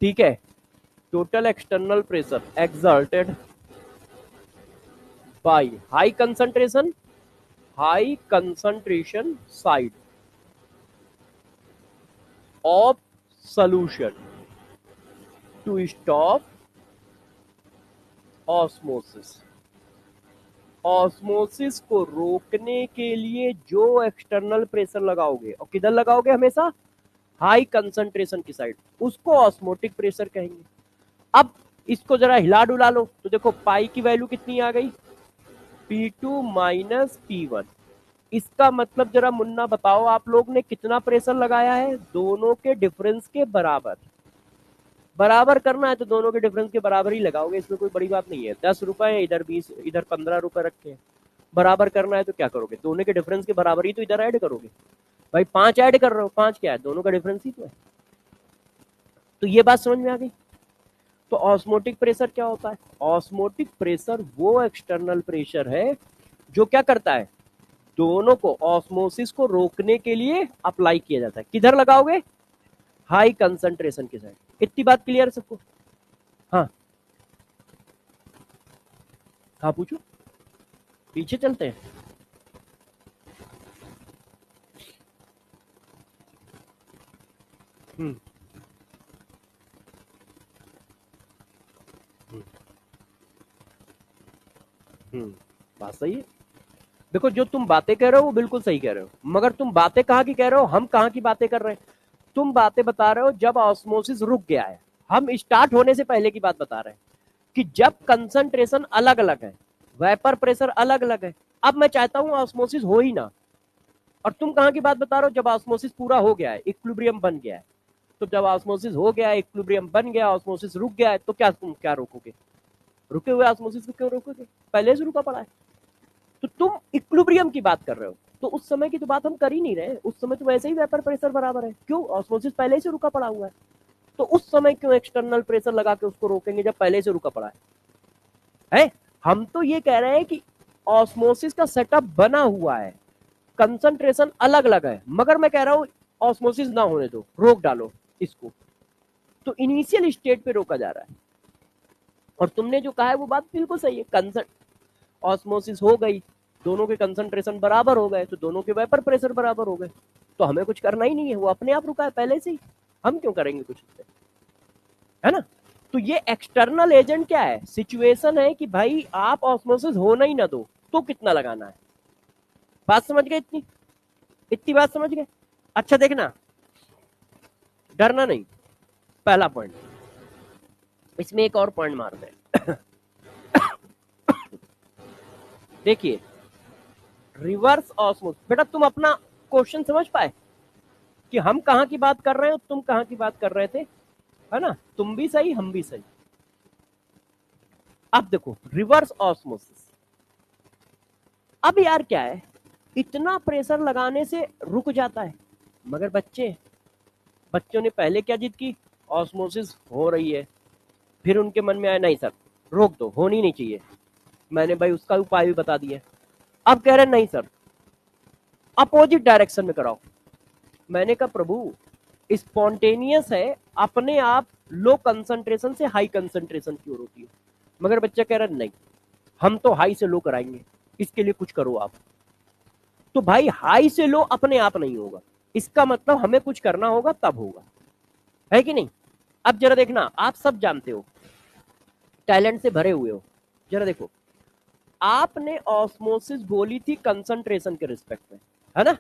ठीक है, total external pressure exerted by high concentration, high concentration side of solution to stop osmosis. Osmosis को रोकने के लिए जो एक्सटर्नल प्रेशर लगाओगे, और किधर लगाओगे हमेशा, हाई कंसंट्रेशन की साइड, उसको ऑस्मोटिक प्रेशर कहेंगे। अब इसको जरा हिला डुला लो तो देखो पाई की वैल्यू कितनी आ गई, P2 माइनस P1। इसका मतलब जरा मुन्ना बताओ आप लोग ने कितना प्रेशर लगाया है, दोनों के डिफरेंस के बराबर, बराबर करना है तो दोनों के डिफरेंस के बराबर ही लगाओगे, इसमें कोई बड़ी बात नहीं है। 10 रुपए इधर 20, इधर 15 रुपए रखे, बराबर करना है तो क्या करोगे, दोनों के डिफरेंस के बराबर ही तो इधर ऐड करोगे। भाई 5 ऐड कर रहे हो, 5 क्या है, दोनों का डिफरेंस ही तो है। तो ये बात समझ में आ गई। तो ऑस्मोटिक प्रेशर क्या होता है, ऑस्मोटिक प्रेशर वो एक्सटर्नल प्रेशर है जो क्या करता है, दोनों को ऑस्मोसिस को रोकने के लिए अप्लाई किया जाता है। किधर लगाओगे, हाई कंसंट्रेशन के साइड। इतनी बात क्लियर सबको। हाँ हाँ पूछो, पीछे चलते हैं। हम्म हम्म बात सही है। देखो जो तुम बातें कह रहे हो वो बिल्कुल सही कह रहे हो, मगर तुम बातें कहाँ की कह रहे हो, हम कहाँ की बातें कर रहे हैं। तुम बातें बता रहे हो जब ऑस्मोसिस रुक गया है, हम स्टार्ट होने से पहले की बात बता रहे हैं कि जब कंसंट्रेशन अलग अलग है, वेपर प्रेशर अलग अलग है। अब मैं चाहता हूं ऑस्मोसिस हो ही ना, और तुम कहाँ की बात बता रहे हो, जब ऑस्मोसिस पूरा हो गया है, इक्विलिब्रियम बन गया है। तो जब ऑस्मोसिस हो गया है, इक्विलिब्रियम बन गया, ऑस्मोसिस रुक गया है, तो क्या तुम क्या रोकोगे, रुके हुए ऑस्मोसिस को क्यों रोकोगे, पहले से रुका पड़ा है। तो तुम इक्विलिब्रियम की बात कर रहे हो, तो उस समय की तो बात हम कर ही नहीं रहे, उस समय तो वैसे ही वेपर प्रेशर बराबर है, क्यों ऑस्मोसिस पहले से रुका पड़ा हुआ है। तो उस समय क्यों एक्सटर्नल प्रेशर लगा के उसको रोकेंगे जब पहले से रुका पड़ा है। हम तो ये कह रहे हैं कि ऑस्मोसिस का सेटअप बना हुआ है, कंसंट्रेशन अलग अलग है, मगर मैं कह रहा हूं ऑस्मोसिस ना होने दो, रोक डालो इसको। तो इनिशियल स्टेट पे रोका जा रहा है। और तुमने जो कहा है वो बात बिल्कुल सही है, कंसंट ऑस्मोसिस हो गई, दोनों के कंसंट्रेशन बराबर हो गए, तो दोनों के वेपर प्रेशर बराबर हो गए, तो हमें कुछ करना ही नहीं है, वो अपने आप रुका है पहले से ही, हम क्यों करेंगे कुछ उससे, है ना। तो ये एक्सटर्नल एजेंट क्या है, सिचुएशन है कि भाई आप ऑस्मोसिस होना ही ना दो, तो कितना लगाना है। बात समझ गए, इतनी इतनी बात समझ गए। अच्छा देखना, डरना नहीं, पहला पॉइंट। इसमें एक और पॉइंट मारते हैं। देखिए रिवर्स ऑस्मोसिस, बेटा तुम अपना क्वेश्चन समझ पाए, कि हम कहाँ की बात कर रहे हो, तुम कहाँ की बात कर रहे थे, है ना, तुम भी सही हम भी सही। अब देखो रिवर्स ऑस्मोसिस। अब यार क्या है, इतना प्रेशर लगाने से रुक जाता है, मगर बच्चों ने पहले क्या जिद की, ऑस्मोसिस हो रही है, फिर उनके मन में आया नहीं सर रोक दो, होनी नहीं चाहिए, मैंने भाई उसका उपाय भी बता दिया। अब कह रहे नहीं सर अपोजिट डायरेक्शन में कराओ। मैंने कहा प्रभु स्पॉन्टेनियस है, अपने आप लो कंसंट्रेशन से हाई कंसंट्रेशन की ओर होती है, मगर बच्चा कह रहा नहीं हम तो हाई से लो कराएंगे, इसके लिए कुछ करो आप। तो भाई हाई से लो अपने आप नहीं होगा, इसका मतलब हमें कुछ करना होगा तब होगा, है कि नहीं। अब जरा देखना, आप सब जानते हो, टैलेंट से भरे हुए हो, जरा देखो आपने ऑस्मोसिस बोली थी कंसंट्रेशन के रिस्पेक्ट में, है ना,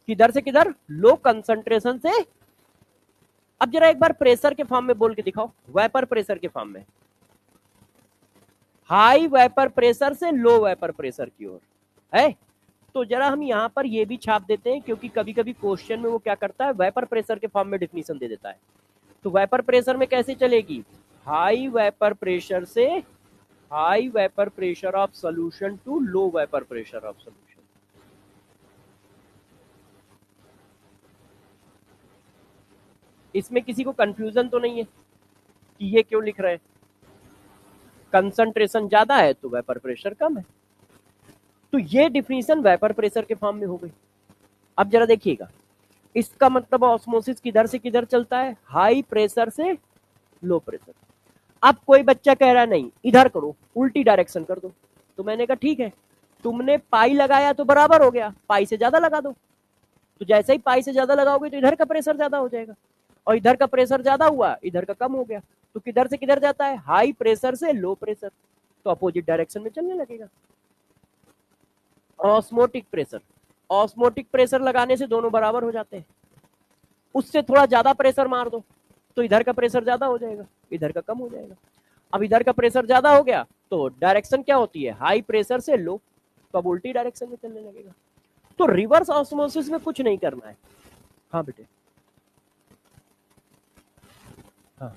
किधर से किधर, लो कंसंट्रेशन से। अब जरा एक बार प्रेशर के फॉर्म में बोल के दिखाओ, वेपर प्रेशर के फॉर्म में, हाई वेपर प्रेशर से लो वेपर प्रेशर की ओर है। तो जरा हम यहां पर ये भी छाप देते हैं, क्योंकि कभी कभी क्वेश्चन में वो क्या करता है, वेपर प्रेशर के फॉर्म में डिफिनीशन दे देता है। तो वेपर प्रेशर में कैसे चलेगी, हाई वेपर प्रेशर से high vapour pressure of solution to low vapour pressure of solution. इसमें किसी को कंफ्यूजन तो नहीं है कि ये क्यों लिख रहे हैं, कंसंट्रेशन ज्यादा है तो वेपर प्रेशर कम है। तो ये डिफिनीशन वेपर प्रेशर के फॉर्म में हो गई। अब जरा देखिएगा, इसका मतलब ऑस्मोसिस किधर से किधर चलता है, हाई प्रेशर से लो प्रेशर। अब कोई बच्चा कह रहा है नहीं इधर करो, उल्टी डायरेक्शन कर दो, तो मैंने कहा ठीक है, तुमने पाई लगाया तो बराबर हो गया, पाई से ज्यादा लगा दो। तो जैसे ही पाई से ज्यादा लगाओगे तो इधर का प्रेशर ज्यादा हो जाएगा, और इधर का प्रेशर ज्यादा हुआ इधर का कम हो गया, तो किधर से किधर जाता है, हाई प्रेशर से लो प्रेशर, तो अपोजिट डायरेक्शन में चलने लगेगा। ऑस्मोटिक प्रेशर, ऑस्मोटिक प्रेशर लगाने से दोनों बराबर हो जाते हैं, उससे थोड़ा ज्यादा प्रेशर मार दो तो इधर का प्रेशर ज्यादा हो जाएगा इधर का कम हो जाएगा। अब इधर का प्रेशर ज्यादा हो गया तो डायरेक्शन क्या होती है, हाई प्रेशर से लो, तो अब उल्टी डायरेक्शन में चलने लगेगा। तो रिवर्स ऑस्मोसिस में कुछ नहीं करना है। हाँ बेटे, हाँ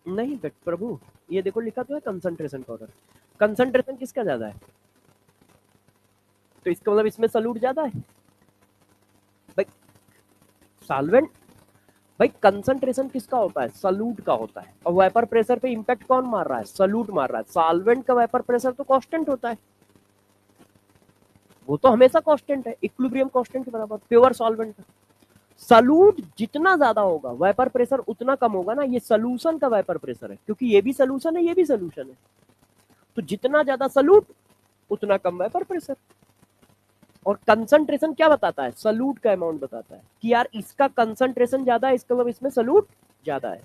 नहीं बेट प्रभु, ये देखो लिखा तो है कंसंट्रेशन का ऑर्डर, कंसंट्रेशन किसका ज्यादा है, तो इसका मतलब इसमें सल्यूट ज्यादा है भाई, सॉल्वेंट, भाई कंसंट्रेशन किसका होता है, सल्यूट का होता है, और वेपर प्रेशर पे इंपैक्ट कौन मार रहा है, सल्यूट मार रहा है। सॉल्वेंट का वेपर प्रेशर तो कांस्टेंट होता है, वो तो हमेशा कांस्टेंट है, इक्विलिब्रियम कांस्टेंट के बराबर, प्योर सॉल्वेंट का। सल्यूट जितना ज्यादा होगा वेपर प्रेशर उतना कम होगा ना, ये सोल्यूशन का वेपर प्रेशर है, क्योंकि ये भी सोल्यूशन है ये भी सोल्यूशन है, तो जितना ज्यादा सल्यूट उतना कम वेपर प्रेशर। और कंसंट्रेशन क्या बताता है, सल्यूट का अमाउंट बताता है कि यार इसका कंसंट्रेशन ज्यादा है, इसका मतलब इसमें सल्यूट ज्यादा है,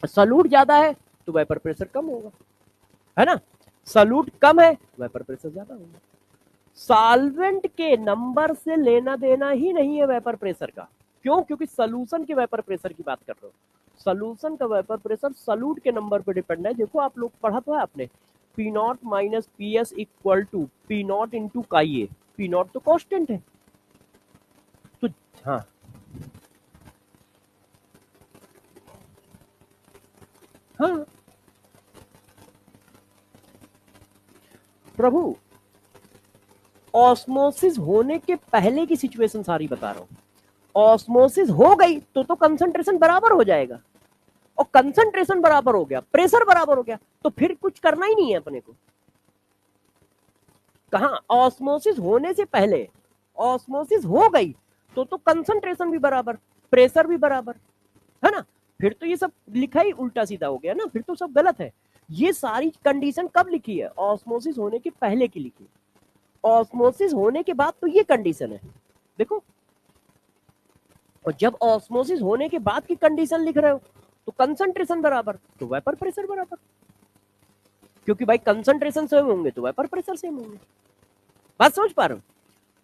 सल्यूट ज्यादा है तो वेपर प्रेशर कम होगा, है ना, सल्यूट कम है वेपर प्रेशर ज्यादा होगा। सॉल्वेंट के नंबर से लेना देना ही नहीं है वेपर प्रेशर का, क्यों, क्योंकि सोल्यूशन के वेपर प्रेशर की बात कर रहे हो, सोल्यूशन का वेपर प्रेशर सल्यूट के नंबर पर डिपेंड है। देखो आप लोग पढ़ा तो है आपने, P not minus P S equal to P not into chi, P not तो कांस्टेंट है। तो हाँ हाँ प्रभु, ऑस्मोसिस होने के पहले की सिचुएशन सारी बता रहा हूं, ऑस्मोसिस हो गई तो कंसंट्रेशन बराबर हो जाएगा, और कंसंट्रेशन बराबर हो गया प्रेशर बराबर हो गया, तो फिर कुछ करना ही नहीं है अपने को। कहा ऑस्मोसिस होने से पहले, ऑस्मोसिस हो गई तो कंसंट्रेशन भी बराबर प्रेशर भी बराबर, है ना, फिर तो ये सब लिखा ही उल्टा सीधा हो गया ना, फिर तो सब गलत है। ये सारी कंडीशन कब लिखी है, ऑस्मोसिस होने के पहले की लिखी है, ऑस्मोसिस होने के बाद तो ये कंडीशन है, देखो। और जब ऑस्मोसिस होने के बाद की कंडीशन लिख रहे हो तो कंसंट्रेशन बराबर तो वेपर प्रेशर बराबर, क्योंकि भाई कंसंट्रेशन सेम होंगे तो वेपर प्रेशर सेम होंगे। बात समझ पा रहे हो।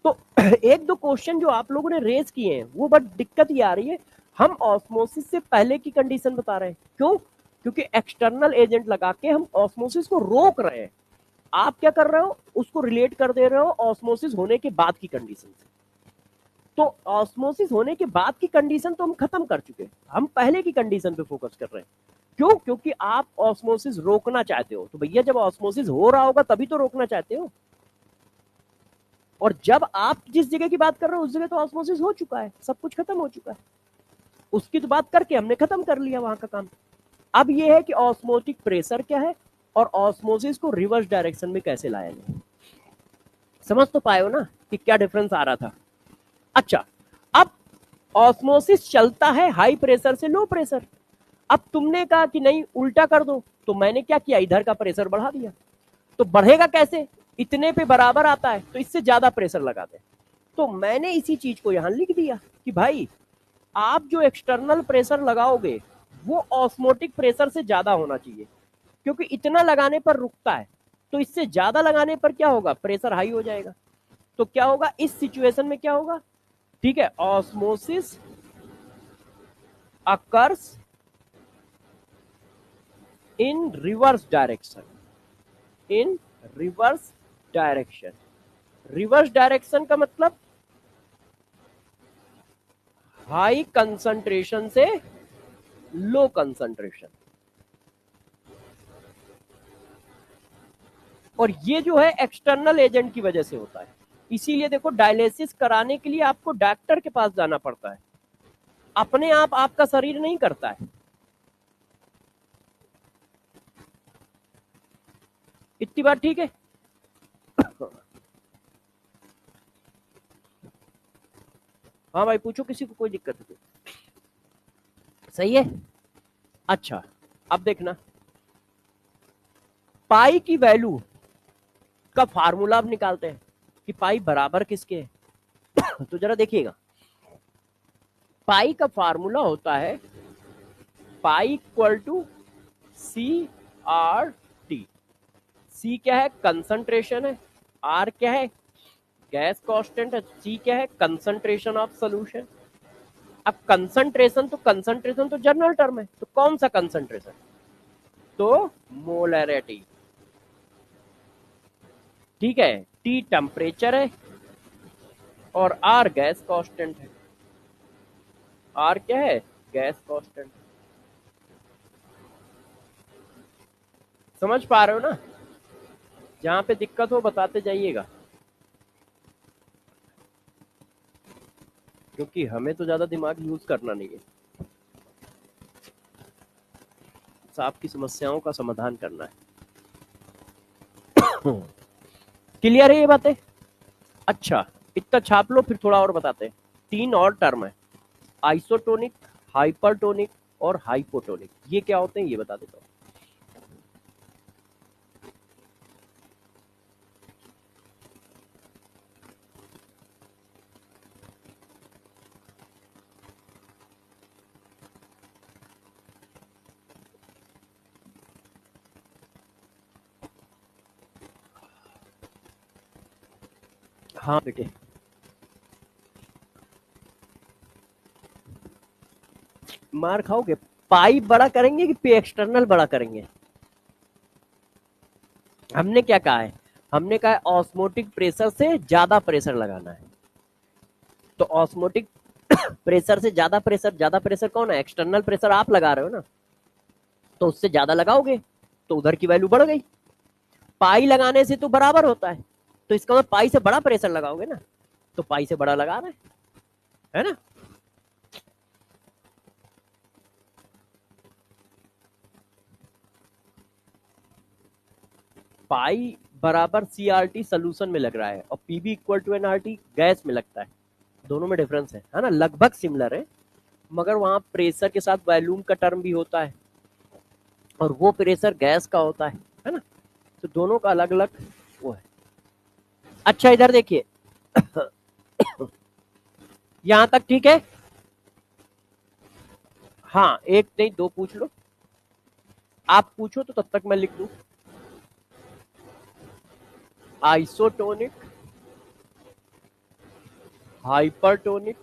तो एक दो क्वेश्चन जो आप लोगों ने रेज किए हैं वो बट दिक्कत ये आ रही है, हम ऑस्मोसिस से पहले की कंडीशन बता रहे हैं। क्यों? क्योंकि एक्सटर्नल एजेंट लगा के हम ऑस्मोसिस को रोक रहे हैं। आप क्या कर रहे हो, उसको रिलेट कर दे रहे हो ऑस्मोसिस होने के बाद की कंडीशन से। तो ऑस्मोसिस होने के बाद की कंडीशन तो हम खत्म कर चुके हैं, हम पहले की कंडीशन पे फोकस कर रहे हैं। क्यों? क्योंकि आप ऑस्मोसिस रोकना चाहते हो। तो भैया जब ऑस्मोसिस हो रहा होगा तभी तो रोकना चाहते हो। और जब आप जिस जगह की बात कर रहे हो उस जगह तो ऑस्मोसिस हो चुका है, सब कुछ खत्म हो चुका है, उसकी तो बात करके हमने खत्म कर लिया वहां का काम। अब यह है कि ऑस्मोटिक प्रेशर क्या है और ऑस्मोसिस को रिवर्स डायरेक्शन में कैसे लाया जाए। समझ तो पाए हो ना कि क्या डिफरेंस आ रहा था। अच्छा, अब ऑस्मोसिस चलता है हाई प्रेशर से लो प्रेशर। अब तुमने कहा कि नहीं उल्टा कर दो, तो मैंने क्या किया, इधर का प्रेशर बढ़ा दिया। तो बढ़ेगा कैसे, इतने पे बराबर आता है तो इससे ज्यादा प्रेशर लगा दे। तो मैंने इसी चीज को यहां लिख दिया कि भाई आप जो एक्सटर्नल प्रेशर लगाओगे वो ऑस्मोटिक प्रेशर से ज्यादा होना चाहिए, क्योंकि इतना लगाने पर रुकता है, तो इससे ज्यादा लगाने पर क्या होगा, प्रेशर हाई हो जाएगा। तो क्या होगा इस सिचुएशन में, क्या होगा, ठीक है, osmosis occurs in reverse direction, in reverse direction. Reverse direction का मतलब हाई कंसंट्रेशन से लो कंसंट्रेशन। और ये जो है एक्सटर्नल एजेंट की वजह से होता है। इसीलिए देखो डायलिसिस कराने के लिए आपको डॉक्टर के पास जाना पड़ता है, अपने आप आपका शरीर नहीं करता है। इतनी बात ठीक है। हाँ भाई पूछो, किसी को कोई दिक्कत है तो। सही है। अच्छा, अब देखना पाई की वैल्यू का फार्मूला अब निकालते हैं कि पाई बराबर किसके है। तो जरा देखिएगा, पाई का फार्मूला होता है pi equal to C R T. C क्या है, कंसंट्रेशन है, आर क्या है, गैस कांस्टेंट है, सी क्या है, कंसंट्रेशन ऑफ सॉल्यूशन। अब कंसंट्रेशन तो जनरल टर्म है, तो कौन सा कंसंट्रेशन, तो मोलरिटी। ठीक है, टी टेम्परेचर है और आर गैस कांस्टेंट है। आर क्या है, गैस कांस्टेंट। समझ पा रहे हो ना, जहां पे दिक्कत हो बताते जाइएगा, क्योंकि हमें तो ज्यादा दिमाग यूज करना नहीं है, आपकी समस्याओं का समाधान करना है। क्लियर है ये बातें। अच्छा, इतना छाप लो, फिर थोड़ा और बताते हैं। तीन और टर्म है, आइसोटोनिक, हाइपरटोनिक और हाइपोटोनिक। ये क्या होते हैं ये बता देता हूँ। हाँ बेटे, मार खाओगे। पाइप बड़ा करेंगे कि पे एक्सटर्नल बड़ा करेंगे। हमने क्या कहा है, हमने कहा है ऑस्मोटिक प्रेशर से ज्यादा प्रेशर लगाना है। तो ऑस्मोटिक प्रेशर से ज्यादा प्रेशर कौन है, एक्सटर्नल प्रेशर आप लगा रहे हो ना, तो उससे ज्यादा लगाओगे तो उधर की वैल्यू बढ़ गई। पाई लगाने से तो बराबर होता है, तो इसका मतलब पाई से बड़ा प्रेशर लगाओगे ना, तो पाई से बड़ा लगा रहे हैं, है ना। पाई बराबर सी आर टी सोल्यूशन में लग रहा है और PV equal to N R T gas में लगता है। दोनों में डिफरेंस है ना, लगभग सिमिलर है, मगर वहां प्रेशर के साथ वॉल्यूम का टर्म भी होता है और वो प्रेशर गैस का होता है ना। तो दोनों का अलग अलग वो है। अच्छा इधर देखिए, यहां तक ठीक है। हाँ एक नहीं दो पूछ लो, आप पूछो तो तब तक मैं लिख दूं। Isotonic, hypertonic,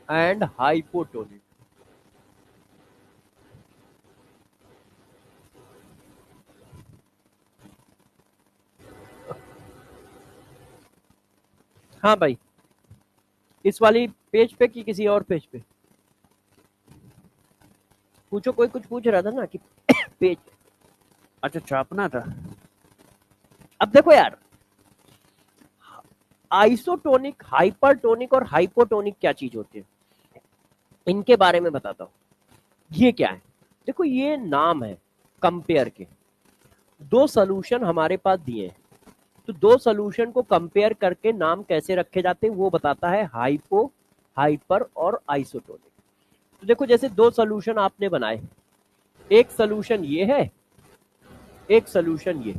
and hypotonic. हाँ भाई, इस वाली पेज पे कि किसी और पेज पे? पूछो, कोई कुछ पूछ रहा था ना कि पेज। अच्छा, छापना था। अब देखो यार, आइसोटोनिक, हाइपरटोनिक और हाइपोटोनिक क्या चीज होती है, इनके बारे में बताता हूँ। ये क्या है? देखो, ये नाम है कंपेयर के। दो सोल्यूशन हमारे पास दिए हैं, तो दो सोल्यूशन को कंपेयर करके नाम कैसे रखे जाते हैं वो बताता है हाइपो, हाइपर और आइसोटोनिक। तो देखो, जैसे दो सोल्यूशन आपने बनाए, एक सोल्यूशन ये है, एक सोल्यूशन ये।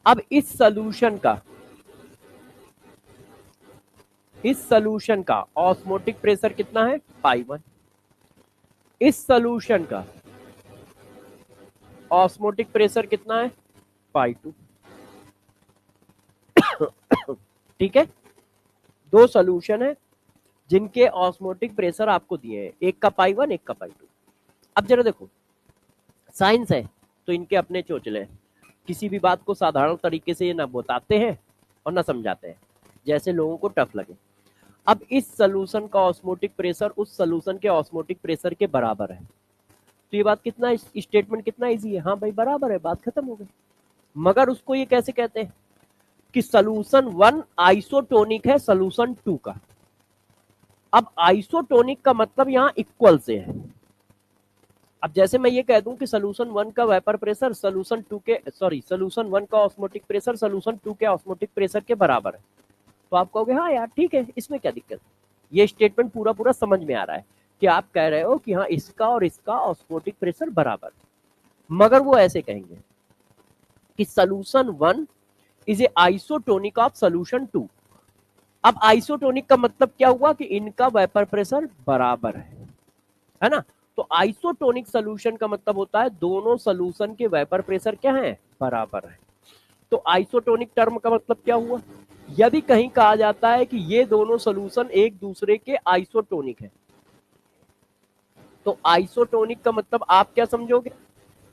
अब इस सोल्यूशन का ऑस्मोटिक प्रेशर कितना है? पाई 1। इस सोल्यूशन का ऑस्मोटिक प्रेशर कितना है? पाई 2। ठीक है, दो सोल्यूशन है जिनके ऑस्मोटिक प्रेशर आपको दिए हैं, एक का पाई 1, एक का पाई 2। अब जरा देखो, साइंस है तो इनके अपने चोचले हैं, किसी भी बात को साधारण तरीके से ये ना बताते हैं और ना समझाते हैं, जैसे लोगों को टफ लगे। अब इस सोल्यूशन का ऑस्मोटिक प्रेशर उस सोल्यूशन के ऑस्मोटिक प्रेशर के बराबर है, तो ये बात कितना, स्टेटमेंट कितना इजी है, हाँ भाई बराबर है, बात खत्म हो गई। मगर उसको ये कैसे कहते हैं कि सोल्यूशन 1 आइसोटोनिक है सोल्यूशन 2 का। अब आइसोटोनिक का मतलब यहां इक्वल से है। अब जैसे मैं ये कह दूं कि सोल्यूशन 1 का वेपर प्रेशर सोल्यूशन 2 के, सॉरी, सोल्यूशन 1 का ऑस्मोटिक प्रेशर सोल्यूशन 2 के ऑस्मोटिक प्रेशर के बराबर है, तो आप कहोगे हाँ यार ठीक है, इसमें क्या दिक्कत है। ये स्टेटमेंट पूरा पूरा समझ में आ रहा है कि आप कह रहे हो कि हाँ, इसका और इसका ऑस्मोटिक प्रेशर बराबर है। मगर वो ऐसे कहेंगे कि solution 1 is a isotonic of solution 2। अब आइसोटोनिक का मतलब क्या हुआ कि इनका वेपर प्रेशर बराबर है ना। तो आइसोटोनिक सोल्यूशन का मतलब होता है दोनों सोल्यूशन के वेपर प्रेशर क्या है? बराबर है। तो आइसोटोनिक टर्म का मतलब क्या हुआ? यदि कहीं कहा जाता है कि ये दोनों सोल्यूशन एक दूसरे के आइसोटोनिक है, तो आइसोटोनिक का मतलब आप क्या समझोगे?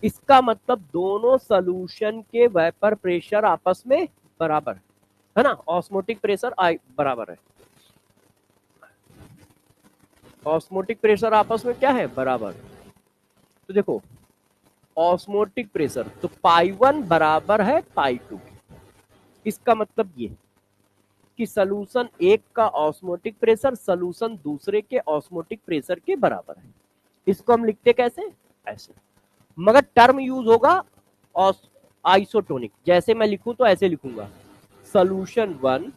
इसका मतलब दोनों सोल्यूशन के वेपर प्रेशर आपस में बराबर है ना, ऑस्मोटिक प्रेशर बराबर है, ऑस्मोटिक प्रेशर आपस में क्या है? बराबर। तो देखो, ऑस्मोटिक प्रेशर तो पाई 1 बराबर है पाई 2। इसका मतलब ये कि सोल्यूशन एक का ऑस्मोटिक प्रेशर सोल्यूशन दूसरे के ऑस्मोटिक प्रेशर के बराबर है। इसको हम लिखते कैसे? ऐसे। मगर टर्म यूज होगा आइसोटोनिक। जैसे मैं लिखूं तो ऐसे लिखूंगा, solution 1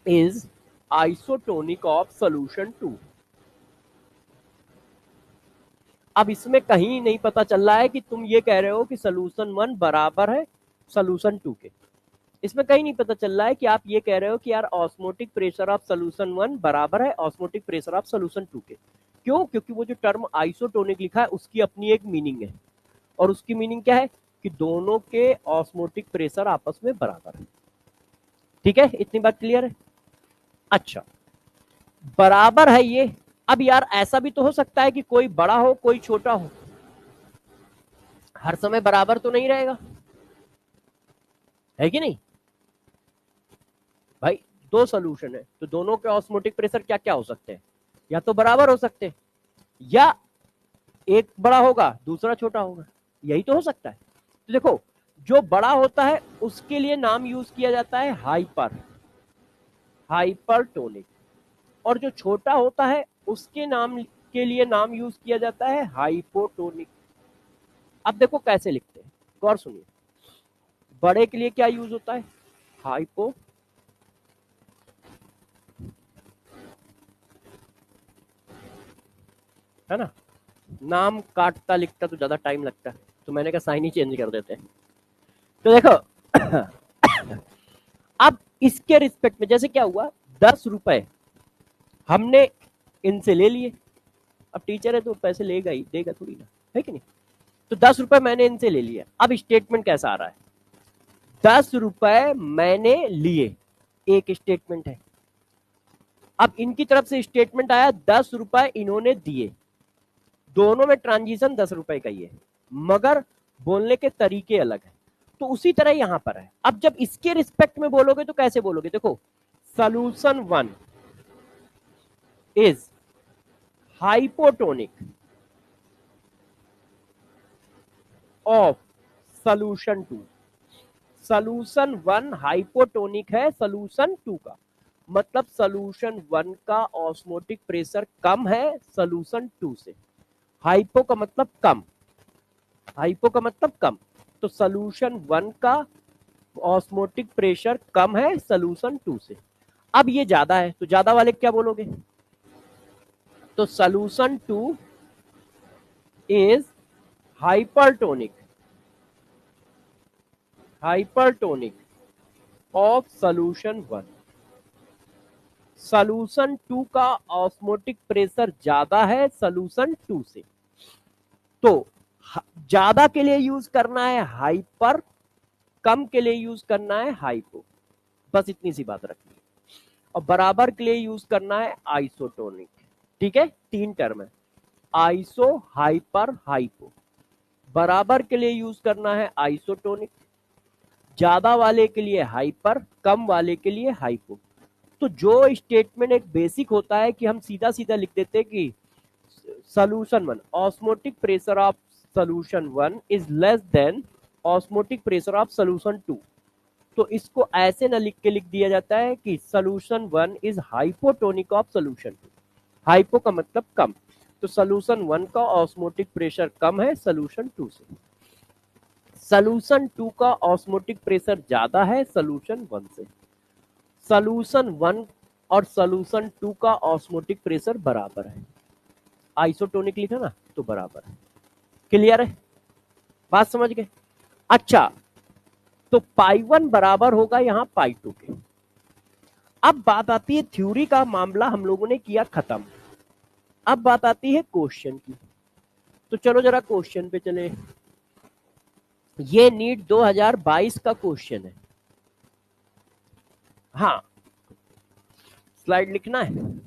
is isotonic of solution 2। अब इसमें कहीं नहीं पता चल रहा है कि तुम ये कह रहे हो कि सोल्यूशन 1 बराबर है सोल्यूशन 2 के। इसमें कहीं नहीं पता चल रहा है कि आप ये कह रहे हो कि यार ऑस्मोटिक प्रेशर ऑफ सोल्यूशन 1 बराबर है ऑस्मोटिक प्रेशर ऑफ सोल्यूशन 2 के। क्यों? क्योंकि वो जो टर्म आइसोटोनिक लिखा है उसकी अपनी एक मीनिंग है, और उसकी मीनिंग क्या है कि दोनों के ऑस्मोटिक प्रेशर आपस में बराबर है। ठीक है, इतनी बात क्लियर है? अच्छा, बराबर है ये। अब यार ऐसा भी तो हो सकता है कि कोई बड़ा हो कोई छोटा हो, हर समय बराबर तो नहीं रहेगा, है कि नहीं भाई? दो सोल्यूशन है तो दोनों के ऑस्मोटिक प्रेशर क्या क्या हो सकते हैं? या तो बराबर हो सकते हैं, या एक बड़ा होगा दूसरा छोटा होगा, यही तो हो सकता है। तो देखो, जो बड़ा होता है उसके लिए नाम यूज किया जाता है हाइपर, हाइपरटोनिक, और जो छोटा होता है उसके नाम के लिए नाम यूज किया जाता है हाइपोटोनिक। अब देखो कैसे लिखते हैं, गौर सुनिए। बड़े के लिए क्या यूज होता है? हाइपो, है ना। नाम काटता लिखता तो ज्यादा टाइम लगता है, तो मैंने कहा साइन ही चेंज कर देते हैं। तो देखो अब इसके रिस्पेक्ट में जैसे क्या हुआ, 10 रुपए हमने इनसे ले लिए। अब टीचर है तो पैसे लेगा ही, देगा थोड़ी ना, है कि नहीं। तो 10 रुपए मैंने इनसे ले लिया। अब स्टेटमेंट कैसा आ रहा है? 10 रुपए मैंने लिए, एक स्टेटमेंट है। अब इनकी तरफ से स्टेटमेंट आया 10 रुपए इन्होंने दिए, दोनों में ट्रांजिशन 10 रुपए का ही है, मगर बोलने के तरीके अलग है। तो उसी तरह यहां पर है। अब जब इसके रिस्पेक्ट में बोलोगे तो कैसे बोलोगे, देखो solution 1 is hypotonic of solution 2। Solution 1 hypotonic है सॉल्यूशन 2 का, मतलब सॉल्यूशन 1 का ऑस्मोटिक प्रेशर कम है सॉल्यूशन 2 से। हाइपो का मतलब कम, हाइपो का मतलब कम, तो सॉल्यूशन 1 का ऑस्मोटिक प्रेशर कम है सॉल्यूशन 2 से। अब ये ज्यादा है तो ज्यादा वाले क्या बोलोगे, तो solution 2 is hypertonic, hypertonic of solution 1। Solution 2 का ऑस्मोटिक प्रेशर ज्यादा है सॉल्यूशन 2 से, तो ज्यादा के लिए यूज करना है हाइपर, कम के लिए यूज करना है हाइपो, बस इतनी सी बात रखनी है। और बराबर के लिए यूज करना है आइसोटोनिक। ठीक है, 3 टर्म है, आइसो हाइपर हाइपो। बराबर के लिए यूज करना है आइसोटोनिक, ज्यादा वाले के लिए हाइपर, कम वाले के लिए हाइपो। तो जो स्टेटमेंट एक बेसिक होता है कि हम सीधा सीधा लिख देते हैं कि solution 1 osmotic pressure of solution 1 is less than osmotic pressure of solution 2, तो इसको ऐसे ना लिख के लिख दिया जाता है कि solution 1 is hypotonic of solution 2। Hypo का मतलब कम, तो solution 1 का osmotic pressure कम है solution 2 से, solution 2 का osmotic pressure ज्यादा है solution 1 से। solution 1 और solution 2 का osmotic pressure बराबर है, आइसोटोनिक लिखा ना तो बराबर है। क्लियर है, बात समझ गए। अच्छा, तो पाई 1 बराबर होगा यहां पाई 2 के। अब बात आती है थ्योरी का मामला हम लोगों ने किया खत्म, अब बात आती है क्वेश्चन की। तो चलो जरा क्वेश्चन पे चले। ये नीट 2022 का क्वेश्चन है। हाँ, स्लाइड लिखना है,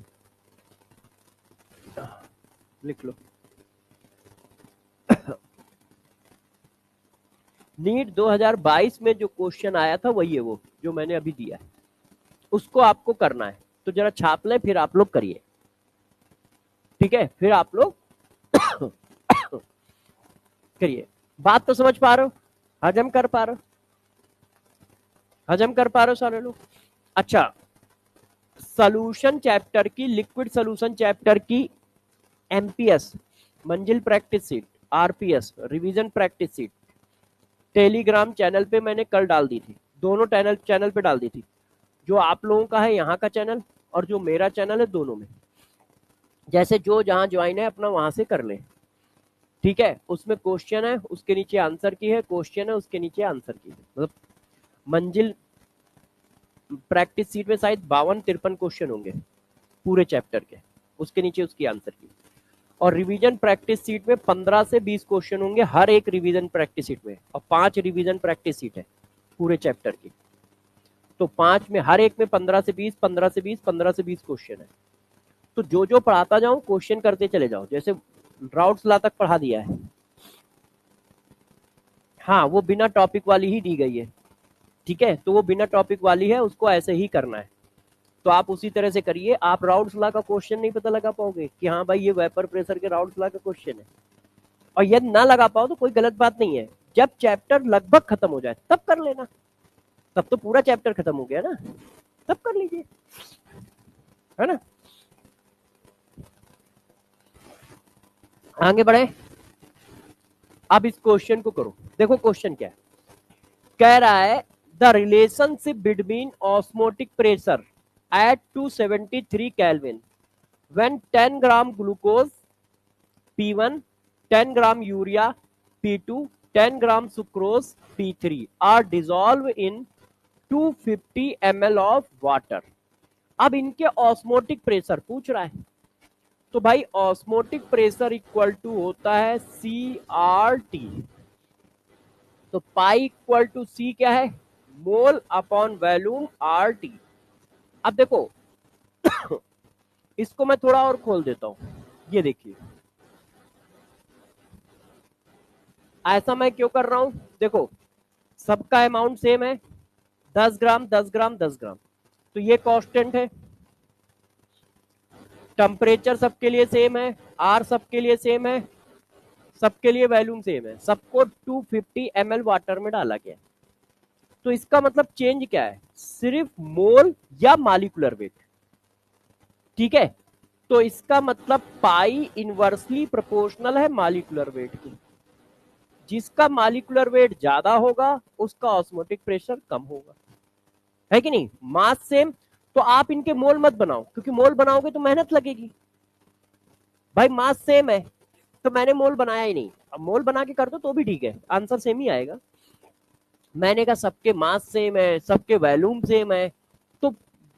लिख लो। नीट 2022 में जो क्वेश्चन आया था वही है वो जो मैंने अभी दिया है, उसको आपको करना है। तो जरा छाप ले, फिर आप लोग करिए। ठीक है, फिर आप लोग करिए। बात तो समझ पा रहे हो, हजम कर पा रहे हो, हजम कर पा रहे हो सारे लोग। अच्छा, सॉल्यूशन चैप्टर की, लिक्विड सॉल्यूशन चैप्टर की एमपीएस मंजिल practice seat, RPS revision practice seat Telegram channel पे मैंने कल डाल दी थी, दोनों चैनल पे डाल दी थी। जो आप लोगों का है यहाँ का चैनल और जो मेरा चैनल है, दोनों में जैसे जो जहां ज्वाइन है अपना वहां से कर ले। ठीक है, उसमें क्वेश्चन है, उसके नीचे आंसर की है, क्वेश्चन है, उसके नीचे आंसर की है। मतलब मंजिल प्रैक्टिस सीट में शायद 52-53 क्वेश्चन होंगे पूरे चैप्टर के, उसके नीचे उसकी आंसर की। और रिवीजन प्रैक्टिस सीट में 15 से 20 क्वेश्चन होंगे हर एक रिवीजन प्रैक्टिस सीट में, और 5 रिवीजन प्रैक्टिस सीट है पूरे चैप्टर की। तो 5 में हर एक में 15 से 20, 15 से 20, 15 से 20 क्वेश्चन है। तो जो जो पढ़ाता जाऊं क्वेश्चन करते चले जाओ, जैसे राउट्स ला तक पढ़ा दिया है। हाँ, वो बिना टॉपिक वाली ही दी गई है। ठीक है, तो वो बिना टॉपिक वाली है, उसको ऐसे ही करना है। तो आप उसी तरह से करिए। आप राउट्स ला का क्वेश्चन नहीं पता लगा पाओगे कि हाँ भाई ये वेपर प्रेशर के राउट्स ला का क्वेश्चन है, और यदि ना लगा पाओ तो कोई गलत बात नहीं है। जब चैप्टर लगभग खत्म हो जाए तब कर लेना, तब तो पूरा चैप्टर खत्म हो गया ना, तब कर लीजिए, है ना। आगे बढ़े, अब इस क्वेश्चन को करो। देखो क्वेश्चन क्या है, कह रहा है the relationship between osmotic pressure at 273 kelvin when 10 gram glucose P1, 10 gram urea P2, 10 gram sucrose P3 are dissolved in 250 ml of water। अब इनके ऑस्मोटिक प्रेशर पूछ रहा है, तो भाई ऑस्मोटिक प्रेशर इक्वल टू होता है CRT। तो पाई इक्वल टू C क्या है, मोल अपॉन वॉल्यूम RT। अब देखो इसको मैं थोड़ा और खोल देता हूं, ये देखिए ऐसा मैं क्यों कर रहा हूं, देखो सबका अमाउंट सेम है, 10 ग्राम 10 ग्राम 10 ग्राम, तो ये कांस्टेंट है, टेम्परेचर सबके लिए सेम है, आर सबके लिए सेम है, सबके लिए वैल्यूम सेम है, सबको 250 ml वाटर में डाला गया। तो इसका मतलब चेंज क्या है, सिर्फ मोल या मालिकुलर वेट, ठीक है। तो इसका मतलब पाई इनवर्सली प्रोपोर्शनल है मालिकुलर वेट की, जिसका मालिकुलर वेट ज्यादा होगा उसका ऑस्मोटिक प्रेशर कम होगा, है कि नहीं। मास सेम, तो आप इनके मोल मत बनाओ, क्योंकि मोल बनाओगे तो मेहनत लगेगी। भाई मास सेम है तो मैंने मोल बनाया ही नहीं, अब मोल बना के कर दो तो भी ठीक है, आंसर सेम ही आएगा। मैंने कहा सबके मास सेम है, सबके वैल्यूम सेम है, तो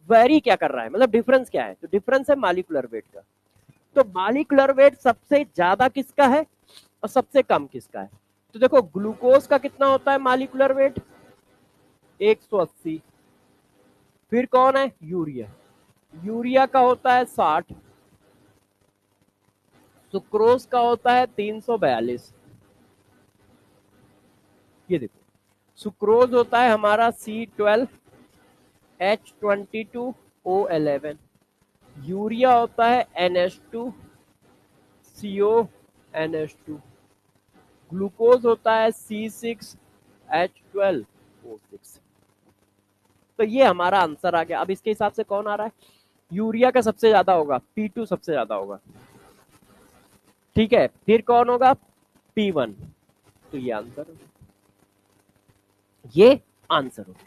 वेरी क्या कर रहा है, मतलब डिफरेंस क्या है, तो डिफरेंस है मालिकुलर वेट का। तो मालिकुलर वेट सबसे ज्यादा किसका है और सबसे कम किसका है, तो देखो ग्लूकोज का कितना होता है मालिकुलर वेट 180, फिर कौन है यूरिया, यूरिया का होता है 60, सुक्रोज का होता है 342, ये देखो सुक्रोज होता है हमारा C12H22O11, यूरिया होता है NH2CONH2, ग्लूकोज होता है C6H12O6। तो ये हमारा आंसर आ गया। अब इसके हिसाब से कौन आ रहा है, यूरिया का सबसे ज्यादा होगा, P2 सबसे ज्यादा होगा, ठीक है, फिर कौन होगा P1, तो ये आंसर होगा, ये आंसर होगा,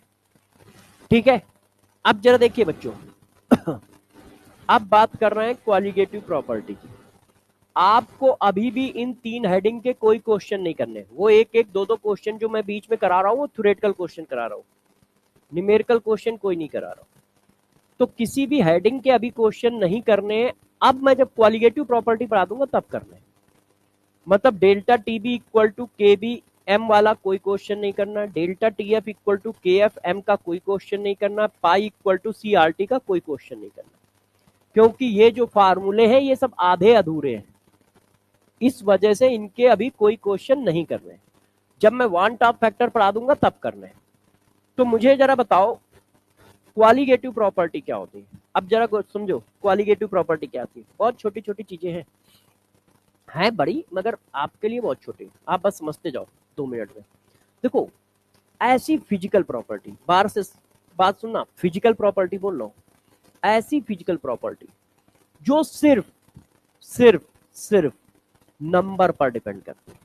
ठीक है। अब जरा देखिए बच्चों अब बात कर रहे हैं क्वालिटेटिव प्रॉपर्टी की। आपको अभी भी इन 3 हेडिंग के कोई क्वेश्चन नहीं करने, वो एक एक दो दो क्वेश्चन जो मैं बीच में करा रहा हूं वो थ्योरेटिकल क्वेश्चन करा रहा हूं, न्यूमेरिकल क्वेश्चन कोई नहीं करा रहा। तो किसी भी हेडिंग के अभी क्वेश्चन नहीं करने, अब मैं जब क्वालिटेटिव प्रॉपर्टी पढ़ा दूंगा तब करना है। मतलब delta TB equal to K B M वाला कोई क्वेश्चन नहीं करना, delta T F equal to K F M का कोई क्वेश्चन नहीं करना, pi equal to C R T का कोई क्वेश्चन नहीं करना, क्योंकि ये जो फार्मूले हैं ये सब आधे अधूरे हैं, इस वजह से इनके अभी कोई क्वेश्चन नहीं करने। जब मैं वन टॉप फैक्टर पढ़ा दूंगा तब करना है। तो मुझे जरा बताओ क्वालिटेटिव प्रॉपर्टी क्या होती है, अब जरा समझो क्वालिटेटिव प्रॉपर्टी क्या होती है। बहुत छोटी छोटी चीजें हैं बड़ी, मगर आपके लिए बहुत छोटी, आप बस समझते जाओ 2 मिनट में। देखो ऐसी फिजिकल प्रॉपर्टी, बाहर से बात सुनना, फिजिकल प्रॉपर्टी बोल रहा हूं, ऐसी फिजिकल प्रॉपर्टी जो सिर्फ सिर्फ सिर्फ नंबर पर डिपेंड करती है,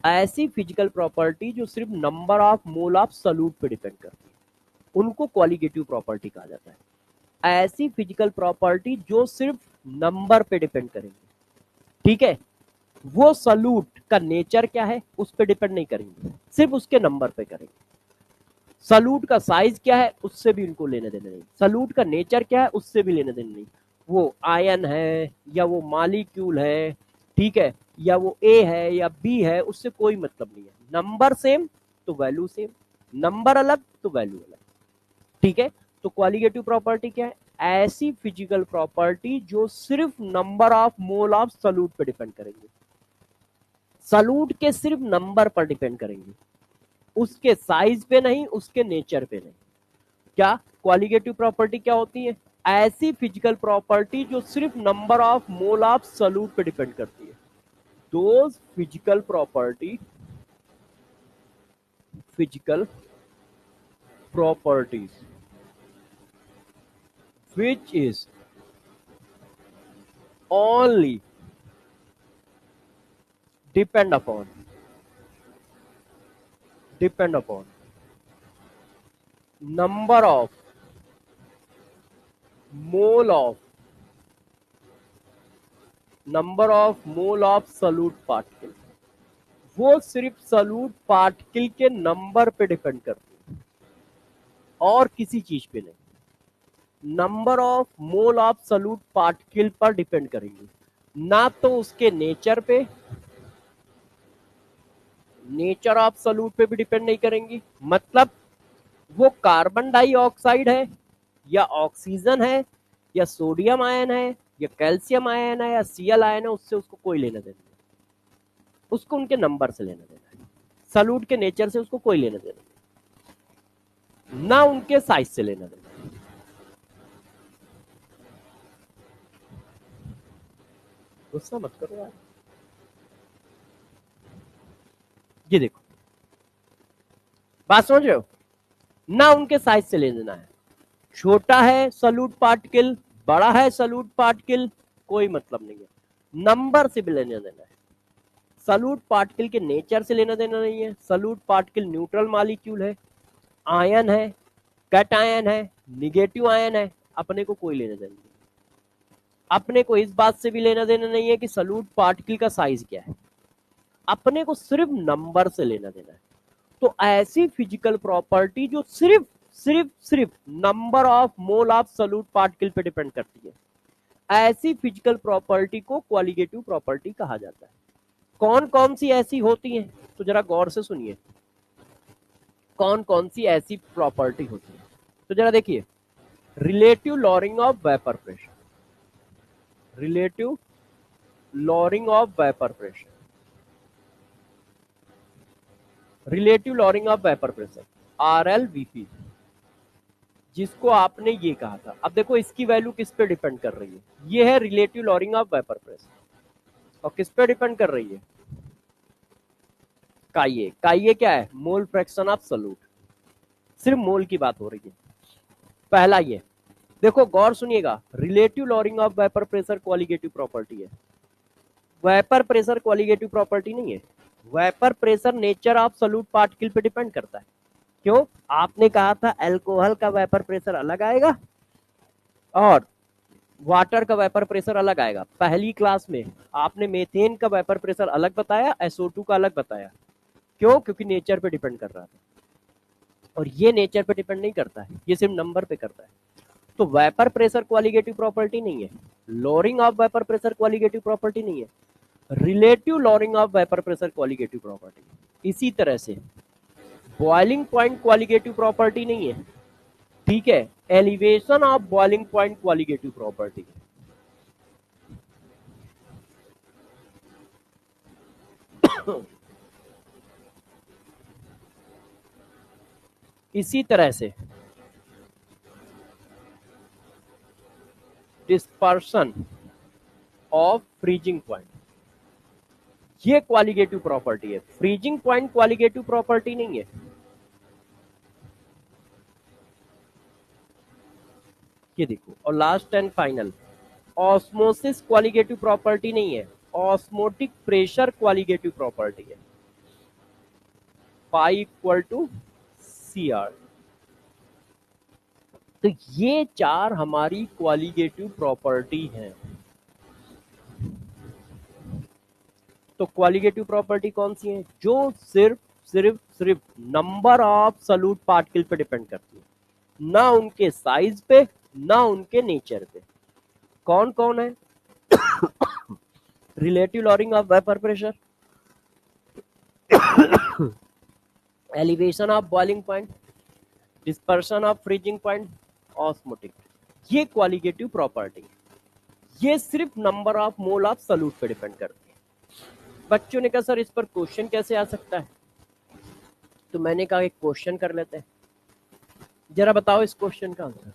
ऐसी फिजिकल प्रॉपर्टी जो सिर्फ number of mole of solute पे डिपेंड करती है, उनको क्वालिटेटिव प्रॉपर्टी कहा जाता है। ऐसी फिजिकल प्रॉपर्टी जो सिर्फ नंबर पे डिपेंड करेंगे, ठीक है, वो सॉल्यूट का नेचर क्या है उस पर डिपेंड नहीं करेंगे, सिर्फ उसके नंबर पे करेंगे। सॉल्यूट का साइज क्या है उससे भी उनको लेने देने नहीं, सॉल्यूट का नेचर क्या है उससे भी लेने देने नहीं, वो आयन है या वो मॉलिक्यूल है, ठीक है, या वो ए है या बी है, उससे कोई मतलब नहीं है। नंबर सेम तो वैल्यू सेम, नंबर अलग तो वैल्यू अलग, ठीक है। तो क्वालिटेटिव प्रॉपर्टी क्या है, ऐसी फिजिकल प्रॉपर्टी जो सिर्फ number of mole of solute पे डिपेंड करेंगे, सॉल्यूट के सिर्फ नंबर पर डिपेंड करेंगे, उसके साइज पे नहीं, उसके नेचर पे नहीं। क्या क्वालिटेटिव प्रॉपर्टी क्या होती है, ऐसी फिजिकल प्रॉपर्टी जो सिर्फ number of mole of solute पे डिपेंड करती है। Those physical properties which is only depend upon number of mole of solute particle, वो सिर्फ सॉल्यूट पार्टिकल के नंबर पे डिपेंड करती है और किसी चीज पे नहीं। Number of mole of solute particle पर डिपेंड करेंगी, ना तो उसके नेचर पे, नेचर ऑफ सॉल्यूट पे भी डिपेंड नहीं करेंगी। मतलब वो कार्बन डाइऑक्साइड है या ऑक्सीजन है या सोडियम आयन है ये कैल्शियम आयन है या Cl आयन है, उससे उसको कोई लेना देना नहीं, उसको उनके नंबर से लेना देना है। सॉल्यूट के नेचर से उसको कोई लेना देना नहीं, ना उनके साइज से लेना देना। गुस्सा मत करो यार। ये देखो, बात समझ रहे हो, ना उनके साइज से ले लेना है। छोटा है सॉल्यूट पार्टिकल, बड़ा है सॉल्यूट पार्टिकल, कोई मतलब नहीं है, नंबर से भी लेना देना है। सॉल्यूट पार्टिकल के नेचर से लेना देना नहीं है। सॉल्यूट पार्टिकल न्यूट्रल मॉलिक्यूल है, आयन है, कैटायन है, निगेटिव आयन है, अपने को कोई लेना देना नहीं। अपने को इस बात से भी लेना देना नहीं है कि सॉल्यूट पार्टिकल का साइज क्या है, अपने को सिर्फ नंबर से लेना देना है। तो ऐसी फिजिकल प्रॉपर्टी जो सिर्फ सिर्फ सिर्फ number of mole of solute particle पे डिपेंड करती है, ऐसी फिजिकल प्रॉपर्टी को क्वालिटेटिव प्रॉपर्टी कहा जाता है। कौन कौन सी ऐसी होती हैं, तो जरा गौर से सुनिए, कौन कौन सी ऐसी प्रॉपर्टी होती है। तो जरा देखिए, relative lowering of vapour pressure, relative lowering of vapour pressure, relative lowering of vapour pressure, RLVP, जिसको आपने ये कहा था। अब देखो इसकी वैल्यू किस पे डिपेंड कर रही है, ये है relative lowering of vapour pressure, और किस पे डिपेंड कर रही है, काइए। काइए क्या है, मोल फ्रैक्शन ऑफ सॉल्यूट, सिर्फ मोल की बात हो रही है। पहला ये देखो, गौर सुनिएगा, relative lowering of vapour pressure qualitative property है, वेपर प्रेशर क्वालिटेटिव प्रॉपर्टी नहीं है। Vapour pressure nature of solute particle पे डिपेंड करता है। क्यों, आपने कहा था अल्कोहल का वेपर प्रेशर अलग आएगा और वाटर का वेपर प्रेशर अलग आएगा। पहली क्लास में आपने मेथेन का वेपर प्रेशर अलग बताया, SO2 का अलग बताया। क्यों, क्योंकि नेचर पे डिपेंड कर रहा था, और ये नेचर पे डिपेंड नहीं करता है, ये सिर्फ नंबर पे करता है। तो वेपर प्रेशर क्वालिटेटिव प्रॉपर्टी नहीं है, lowering of vapour pressure qualitative property नहीं है, relative lowering of vapour pressure qualitative property. इसी तरह से बॉइलिंग पॉइंट क्वालिटेटिव प्रॉपर्टी नहीं है, ठीक है, elevation of boiling point qualitative property. इसी तरह से डिस्पर्शन ऑफ फ्रीजिंग पॉइंट, ये क्वालिटेटिव प्रॉपर्टी है, फ्रीजिंग पॉइंट क्वालिटेटिव प्रॉपर्टी नहीं है। ये देखो, और last and final, osmosis qualitative property नहीं है, ऑस्मोटिक प्रेशर क्वालिटेटिव प्रॉपर्टी है। Pi equal to CR। तो ये चार हमारी क्वालिटेटिव प्रॉपर्टी हैं। तो क्वालिटेटिव प्रॉपर्टी कौन सी है, जो सिर्फ सिर्फ सिर्फ नंबर ऑफ सॉल्यूट पार्टिकल पे डिपेंड करती है, ना उनके साइज पे, ना उनके नेचर पे। कौन कौन है, relative lowering of vapour pressure, elevation of boiling point, dispersion of freezing point, osmotic, ये क्वालिटेटिव प्रॉपर्टी, ये सिर्फ number of mole of solute पे डिपेंड करती है। बच्चों ने कहा सर इस पर क्वेश्चन कैसे आ सकता है, तो मैंने कहा एक क्वेश्चन कर लेते हैं। जरा बताओ इस क्वेश्चन का answer.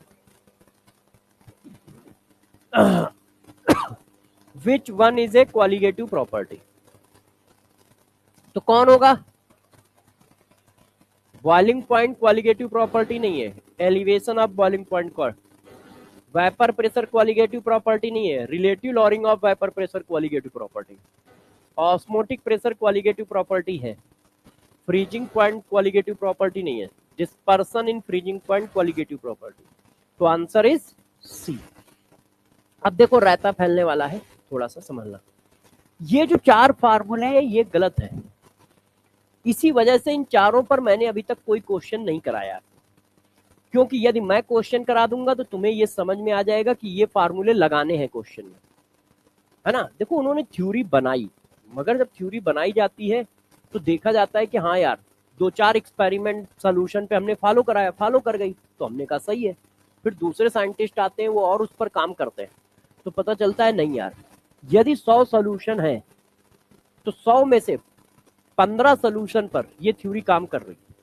Which one is a qualitative property, तो कौन होगा, बॉइलिंग पॉइंट क्वालिटेटिव प्रॉपर्टी नहीं है, elevation of boiling point, vapour pressure qualitative property नहीं है, relative lowering of vapour pressure qualitative property, osmotic pressure qualitative property है, फ्रीजिंग पॉइंट क्वालिटेटिव प्रॉपर्टी नहीं है, dispersion in freezing point qualitative property. तो आंसर इज सी। अब देखो रायता फैलने वाला है, थोड़ा सा समझना, ये जो चार फार्मूले हैं ये गलत है, इसी वजह से इन चारों पर मैंने अभी तक कोई क्वेश्चन नहीं कराया, क्योंकि यदि मैं क्वेश्चन करा दूंगा तो तुम्हें ये समझ में आ जाएगा कि ये फार्मूले लगाने हैं क्वेश्चन में, है ना। देखो उन्होंने थ्योरी बनाई, मगर जब थ्योरी बनाई जाती है तो देखा जाता है कि हाँ यार, दो चार एक्सपेरिमेंट सोल्यूशन पे हमने फॉलो कराया, फॉलो कर गई तो हमने कहा सही है। फिर दूसरे साइंटिस्ट आते हैं, वो और उस पर काम करते हैं, तो पता चलता है नहीं यार, यदि 100 सोल्यूशन है तो 100 में से 15 सोल्यूशन पर ये थ्योरी काम कर रही है,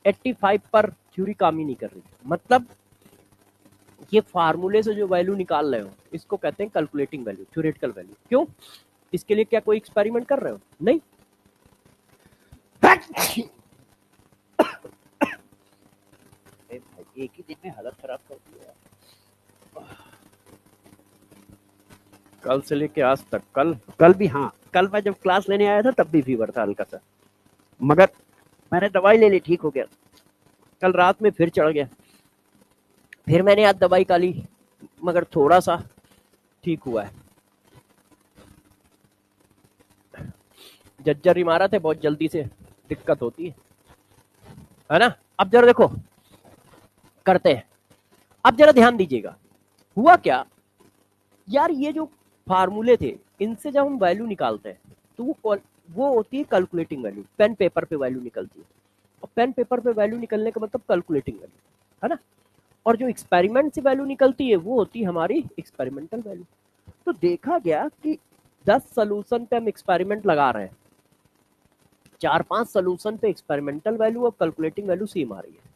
85 पर थ्योरी काम ही नहीं कर रही। मतलब ये फार्मूले से जो वैल्यू निकाल रहे हो इसको कहते हैं कैलकुलेटिंग वैल्यू, थ्योरेटिकल वैल्यू। क्यों? इसके लिए क्या कोई एक्सपेरिमेंट कर रहे हो? नहीं। एक ही दिन में हालत खराब कर दिया कल से लेके आज तक। कल भी, हाँ कल मैं जब क्लास लेने आया था तब भी फीवर था हल्का सा, मगर मैंने दवाई ले ली, ठीक हो गया। कल रात में फिर चढ़ गया, फिर मैंने आज दवाई खा ली, मगर थोड़ा सा ठीक हुआ है। जज्जर इमारत है, बहुत जल्दी से दिक्कत होती है ना। अब जरा देखो करते हैं, अब जरा ध्यान दीजिएगा हुआ क्या यार। ये जो फार्मूले थे इनसे जब हम वैल्यू निकालते हैं तो वो होती है कैलकुलेटिंग वैल्यू, पेन पेपर पे वैल्यू निकलती है। और पेन पेपर पे वैल्यू निकलने का मतलब कैलकुलेटिंग वैल्यू है ना। और जो एक्सपेरिमेंट से वैल्यू निकलती है वो होती है हमारी एक्सपेरिमेंटल वैल्यू। तो देखा गया कि 10 सोल्यूशन पे हम एक्सपेरिमेंट लगा रहे हैं, 4-5 सोल्यूशन पे एक्सपेरिमेंटल वैल्यू और कैलकुलेटिंग वैल्यू सेम आ रही है,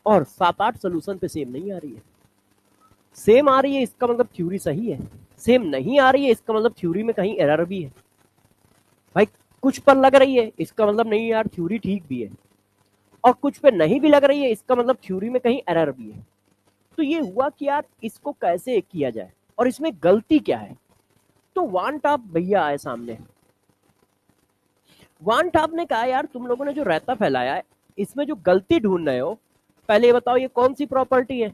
और 7-8 सोल्यूशन पे सेम नहीं आ रही है। सेम आ रही है इसका मतलब थ्योरी सही है, सेम नहीं आ रही है इसका मतलब थ्योरी में कहीं एरर भी है। भाई कुछ पर लग रही है इसका मतलब नहीं यार थ्योरी ठीक भी है, और कुछ पे नहीं भी लग रही है इसका मतलब थ्योरी में कहीं एरर भी है। तो ये हुआ कि यार इसको कैसे किया जाए और इसमें गलती क्या है। तो वान टॉप भैया आए सामने। वान टॉप ने कहा यार तुम लोगों ने जो रायता फैलाया है इसमें जो गलती ढूंढ रहे हो, पहले ये बताओ ये कौन सी प्रॉपर्टी है।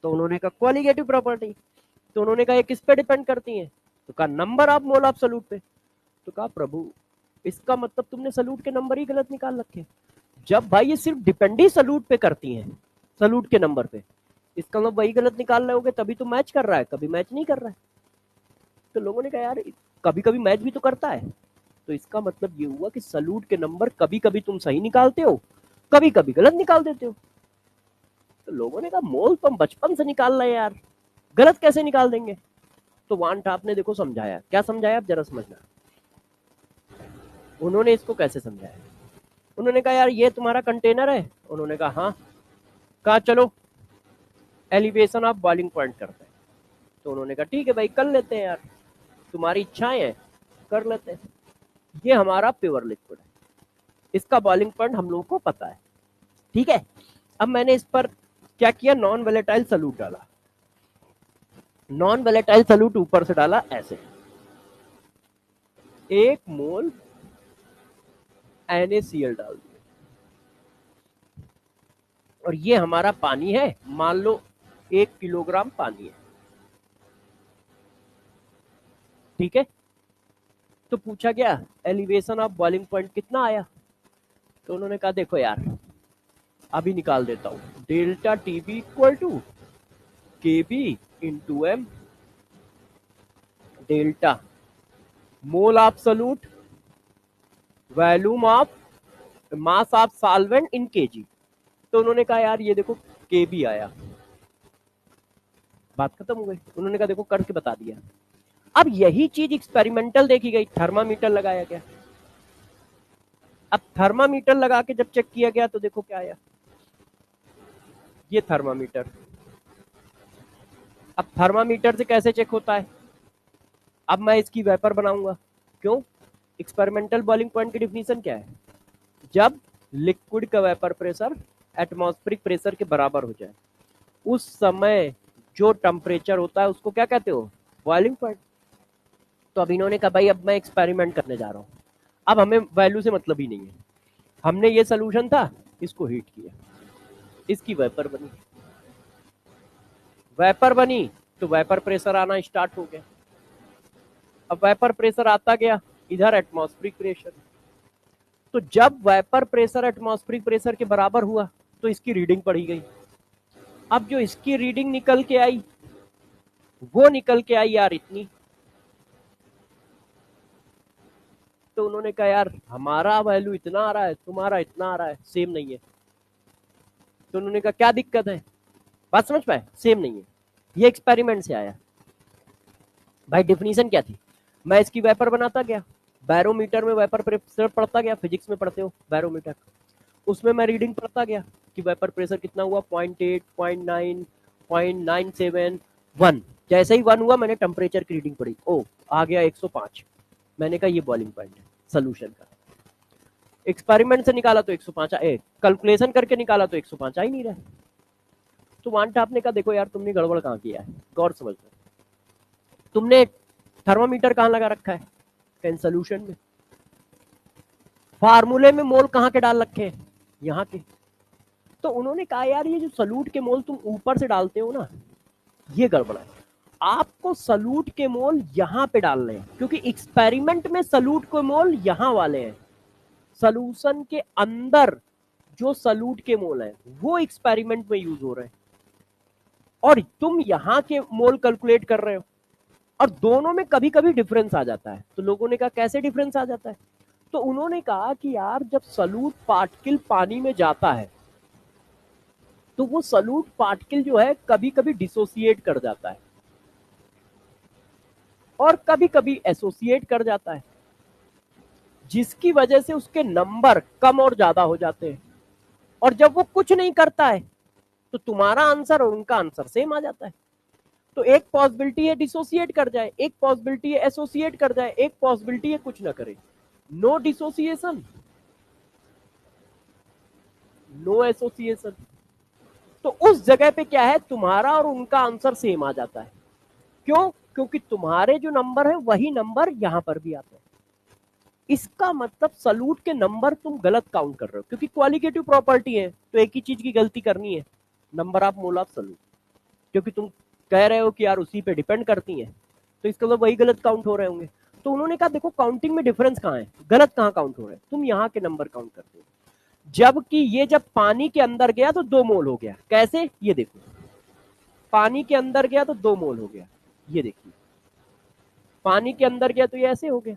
तो उन्होंने कहा क्वालिटेटिव प्रॉपर्टी। तो उन्होंने कहा ये किस पे डिपेंड करती है। तो कहा number of mole of solute पे। तो कहा प्रभु इसका मतलब तुमने सॉल्यूट के नंबर ही गलत निकाल रखे। जब भाई ये सिर्फ डिपेंड ही सॉल्यूट पे करती हैं, सॉल्यूट के नंबर पे, इसका मतलब वही गलत निकाल रहे होगे, तभी तो मैच कर रहा है, कभी मैच नहीं कर रहा है। तो लोगों ने कहा यार कभी कभी मैच भी तो करता है। तो इसका मतलब ये हुआ कि सॉल्यूट के नंबर कभी कभी तुम सही निकालते हो, कभी कभी गलत निकाल देते हो। तो लोगों ने कहा मोल तो हम बचपन से निकाल रहे हैं यार, गलत कैसे निकाल देंगे। तो वान टॉप ने देखो समझाया, क्या समझाया आप जरा समझना। उन्होंने इसको कैसे समझाया, उन्होंने कहा यार ये तुम्हारा कंटेनर है। उन्होंने कहा हाँ। कहा चलो एलिवेशन ऑफ बॉइलिंग पॉइंट करते हैं। तो उन्होंने कहा ठीक है भाई कर लेते हैं यार, तुम्हारी इच्छाएं हैं कर लेते हैं। ये हमारा प्योर लिक्विड है, इसका बॉइलिंग पॉइंट हम लोगों को पता है, ठीक है। अब मैंने इस पर क्या किया, नॉन वोलेटाइल सॉल्यूट डाला। नॉन वोलेटाइल सॉल्यूट ऊपर से डाला ऐसे, 1 मोल NaCl डाल दिया। और ये हमारा पानी है, मान लो 1 किलोग्राम पानी है, ठीक है। तो पूछा गया एलिवेशन ऑफ बॉइलिंग पॉइंट कितना आया। तो उन्होंने कहा देखो यार अभी निकाल देता हूं, delta TB equal to KB into M, delta mole of solute, volume of mass of solvent in KG. तो उन्होंने कहा यार ये देखो केबी आया, बात खत्म हो गई। उन्होंने कहा देखो करके बता दिया। अब यही चीज एक्सपेरिमेंटल देखी गई, थर्मामीटर लगाया गया। अब थर्मामीटर लगा के जब चेक किया गया तो देखो क्या आया, ये थर्मामीटर। अब थर्मामीटर से कैसे चेक होता है, अब मैं इसकी वेपर बनाऊंगा। क्यों? एक्सपेरिमेंटल बॉइलिंग पॉइंट की डिफिनीशन क्या है, जब लिक्विड का वेपर प्रेशर एटमॉस्फेरिक प्रेशर के बराबर हो जाए उस समय जो टेम्परेचर होता है उसको क्या कहते हो, बॉइलिंग पॉइंट। तो अब इन्होंने कहा भाई अब मैं एक्सपेरिमेंट करने जा रहा हूं, अब हमें वैल्यू से मतलब ही नहीं है, हमने ये सोल्यूशन था इसको हीट किया, इसकी वेपर बनी। वेपर बनी तो वेपर प्रेशर आना स्टार्ट हो गया। अब वेपर प्रेशर आता गया, इधर एटमॉस्फेरिक प्रेशर। तो जब वेपर प्रेशर एटमॉस्फेरिक प्रेशर के बराबर हुआ तो इसकी रीडिंग पढ़ी गई। अब जो इसकी रीडिंग निकल के आई वो निकल के आई यार इतनी। तो उन्होंने कहा यार हमारा वैल्यू इतना आ रहा है, तुम्हारा इतना आ रहा है, सेम नहीं है। तो उन्होंने कहा क्या दिक्कत है, बात समझ पाए, सेम नहीं है, ये एक्सपेरिमेंट से आया। भाई डेफिनेशन क्या थी, मैं इसकी वेपर बनाता गया, बैरोमीटर में वेपर प्रेशर पढ़ता गया, फिजिक्स में पढ़ते हो बैरोमीटर, उसमें मैं रीडिंग पढ़ता गया कि वेपर प्रेशर कितना हुआ, 0.8, 0.9, 0.971। जैसे ही 1 हुआ मैंने टेम्परेचर की रीडिंग पढ़ी, ओ आ गया 105। मैंने कहा ये बॉइलिंग पॉइंट है सोल्यूशन का। एक्सपेरिमेंट से निकाला तो 105, कैलकुलेशन करके निकाला तो 105 आ ही नहीं रहा। तो वन टाप ने कहा देखो यार तुमने गड़बड़ कहाँ किया है, गौर समझो, तुमने थर्मामीटर कहाँ लगा रखा है, कहीं सोल्यूशन में, फार्मूले में मोल कहाँ के डाल रखे हैं, यहाँ के। तो उन्होंने कहा यार ये जो सल्यूट के मोल तुम ऊपर से डालते हो ना, ये गड़बड़ है, आपको सल्यूट के मोल यहाँ पे डालने हैं, क्योंकि एक्सपेरिमेंट में सल्यूट के मोल यहाँ वाले हैं, सोल्यूशन के अंदर जो सल्यूट के मोल है वो एक्सपेरिमेंट में यूज हो रहे हैं, और तुम यहाँ के मोल कैलकुलेट कर रहे हो, और दोनों में कभी कभी डिफरेंस आ जाता है। तो लोगों ने कहा कैसे डिफरेंस आ जाता है, तो उन्होंने कहा कि यार जब सल्यूट पार्टिकल पानी में जाता है तो वो सल्यूट पार्टिकल जो है कभी कभी डिसोसिएट कर जाता है और कभी कभी एसोसिएट कर जाता है, जिसकी वजह से उसके नंबर कम और ज्यादा हो जाते हैं। और जब वो कुछ नहीं करता है तो तुम्हारा आंसर और उनका आंसर सेम आ जाता है। तो एक पॉसिबिलिटी है डिसोसिएट कर जाए, एक पॉसिबिलिटी है एसोसिएट कर जाए, एक पॉसिबिलिटी है कुछ ना करे, नो डिसोसिएशन, नो एसोसिएशन। तो उस जगह पे क्या है, तुम्हारा और उनका आंसर सेम आ जाता है। क्यों? क्योंकि तुम्हारे जो नंबर है वही नंबर यहां पर भी आते हैं। इसका मतलब सल्यूट के नंबर तुम गलत काउंट कर रहे हो, क्योंकि क्वालिटेटिव प्रॉपर्टी है तो एक ही चीज की गलती करनी है, number of mole of solute, क्योंकि तुम कह रहे हो कि यार उसी पे डिपेंड करती है, तो इसका मतलब वही गलत काउंट हो रहे होंगे। तो उन्होंने कहा देखो काउंटिंग में डिफरेंस कहाँ है, गलत कहाँ काउंट हो रहे हैं, तुम यहाँ के नंबर काउंट करते हो, जबकि ये जब पानी के अंदर गया तो 2 मोल हो गया। कैसे? ये देखो, पानी के अंदर गया तो 2 मोल हो गया, ये देखिए, पानी के अंदर गया तो ये ऐसे हो गया,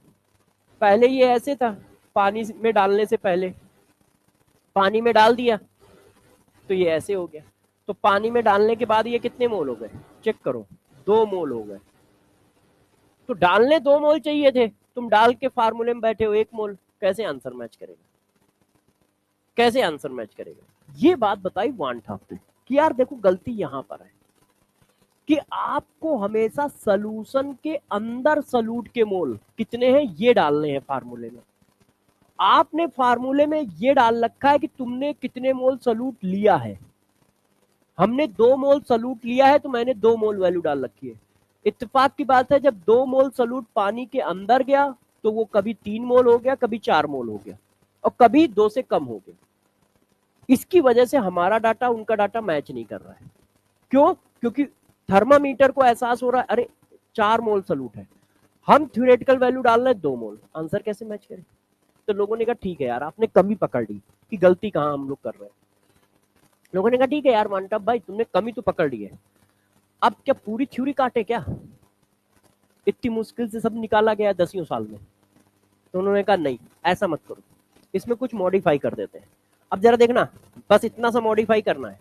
पहले ये ऐसे था, पानी में डालने से पहले पानी में डाल दिया तो ये ऐसे हो गया, तो पानी में डालने के बाद ये कितने मोल हो गए, चेक करो, 2 मोल हो गए। तो डालने 2 मोल चाहिए थे, तुम डाल के फार्मूले में बैठे हो 1 मोल, कैसे आंसर मैच करेगा, कैसे आंसर मैच करेगा? ये बात बताई वान ठाप ने कि यार देखो गलती यहां पर है कि आपको हमेशा सोल्यूशन के अंदर सल्यूट के मोल कितने हैं ये डालने हैं फार्मूले में। आपने फार्मूले में ये डाल रखा है कि तुमने कितने मोल सल्यूट लिया है, हमने 2 मोल सल्यूट लिया है तो मैंने 2 मोल वैल्यू डाल रखी है। इत्तेफाक की बात है जब 2 मोल सल्यूट पानी के अंदर गया तो वो कभी 3 मोल हो गया, कभी 4 मोल हो गया, और कभी 2 से कम हो गया। इसकी वजह से हमारा डाटा उनका डाटा मैच नहीं कर रहा है। क्यों? क्योंकि थर्मामीटर को एहसास हो रहा है अरे 4 मोल सल्यूट है, हम थ्योरेटिकल वैल्यू डाल रहे हैं 2 मोल, आंसर कैसे मैच करें? तो लोगों ने कहा ठीक है यार आपने कमी पकड़ ली कि गलती कहां हम लोग कर रहे हैं। लोगों ने कहा ठीक है यार मानटप भाई तुमने कमी तो पकड़ ली है, अब क्या पूरी थ्योरी काटे क्या, इतनी मुश्किल से सब निकाला गया 10 साल में। तो उन्होंने कहा नहीं ऐसा मत करो, इसमें कुछ मॉडिफाई कर देते हैं। अब जरा देखना, बस इतना सा मॉडिफाई करना है,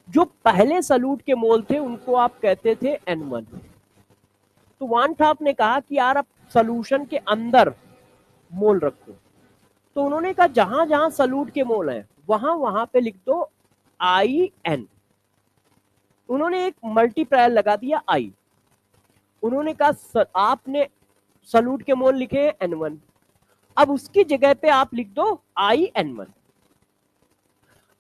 जो पहले सल्यूट के मोल थे उनको आप कहते थे N1। तो वान ठाप ने कहा कि यार अब सोल्यूशन के अंदर मोल रखो, तो उन्होंने कहा जहां जहां सल्यूट के मोल हैं वहां वहां पे लिख दो IN। उन्होंने एक मल्टीप्लायर लगा दिया I। उन्होंने कहा आपने सल्यूट के मोल लिखे हैं N1, अब उसकी जगह पे आप लिख दो IN1।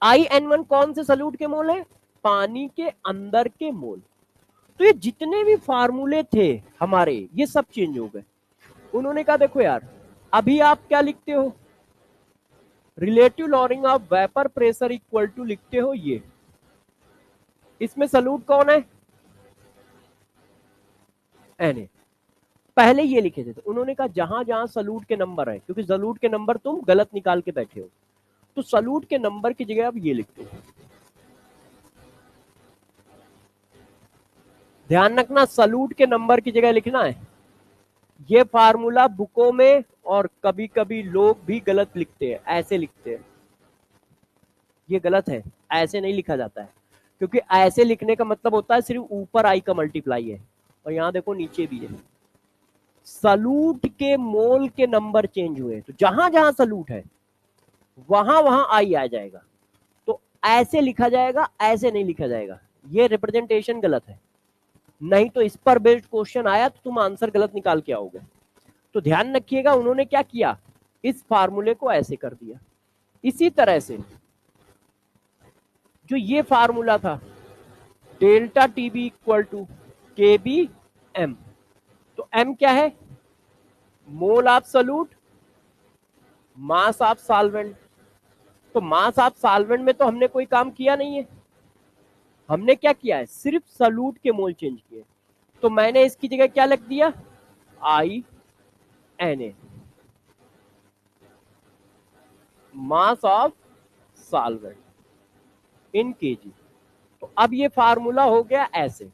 IN1 कौन से सल्यूट के मोल है, पानी के अंदर के मोल। तो ये जितने भी फार्मूले थे हमारे ये सब चेंज हो गए। उन्होंने कहा देखो यार अभी आप क्या लिखते हो, relative lowering of vapour pressure equal to लिखते हो ये, इसमें सल्यूट कौन है, Na। पहले ये लिखे थे, तो उन्होंने कहा जहां जहां सल्यूट के नंबर है, क्योंकि सल्यूट के नंबर तुम गलत निकाल के बैठे हो, तो सल्यूट के नंबर की जगह आप ये लिखते हो। ध्यान रखना सल्यूट के नंबर की जगह लिखना है। ये फार्मूला बुकों में और कभी कभी लोग भी गलत लिखते हैं, ऐसे लिखते हैं, ये गलत है, ऐसे नहीं लिखा जाता है, क्योंकि ऐसे लिखने का मतलब होता है सिर्फ ऊपर आई का मल्टीप्लाई है, और यहाँ देखो नीचे भी है। सलूट के मोल के नंबर चेंज हुए, तो जहां जहां सलूट है वहां वहां आई आ जाएगा। तो ऐसे लिखा जाएगा, ऐसे नहीं लिखा जाएगा, ये रिप्रेजेंटेशन गलत है। नहीं तो इस पर बेस्ड क्वेश्चन आया तो तुम आंसर गलत निकाल के आओगे। तो ध्यान रखिएगा, उन्होंने क्या किया, इस फार्मूले को ऐसे कर दिया। इसी तरह से जो ये फार्मूला था, delta TB equal to K B M, तो एम क्या है, मोल of solute, mass of solvent. तो मास ऑफ सॉल्वेंट में तो हमने कोई काम किया नहीं है, हमने क्या किया है, सिर्फ सॉल्यूट के मोल चेंज किए। तो मैंने इसकी जगह क्या लिख दिया, I N A, mass of solvent in KG. तो अब ये फार्मूला हो गया ऐसे।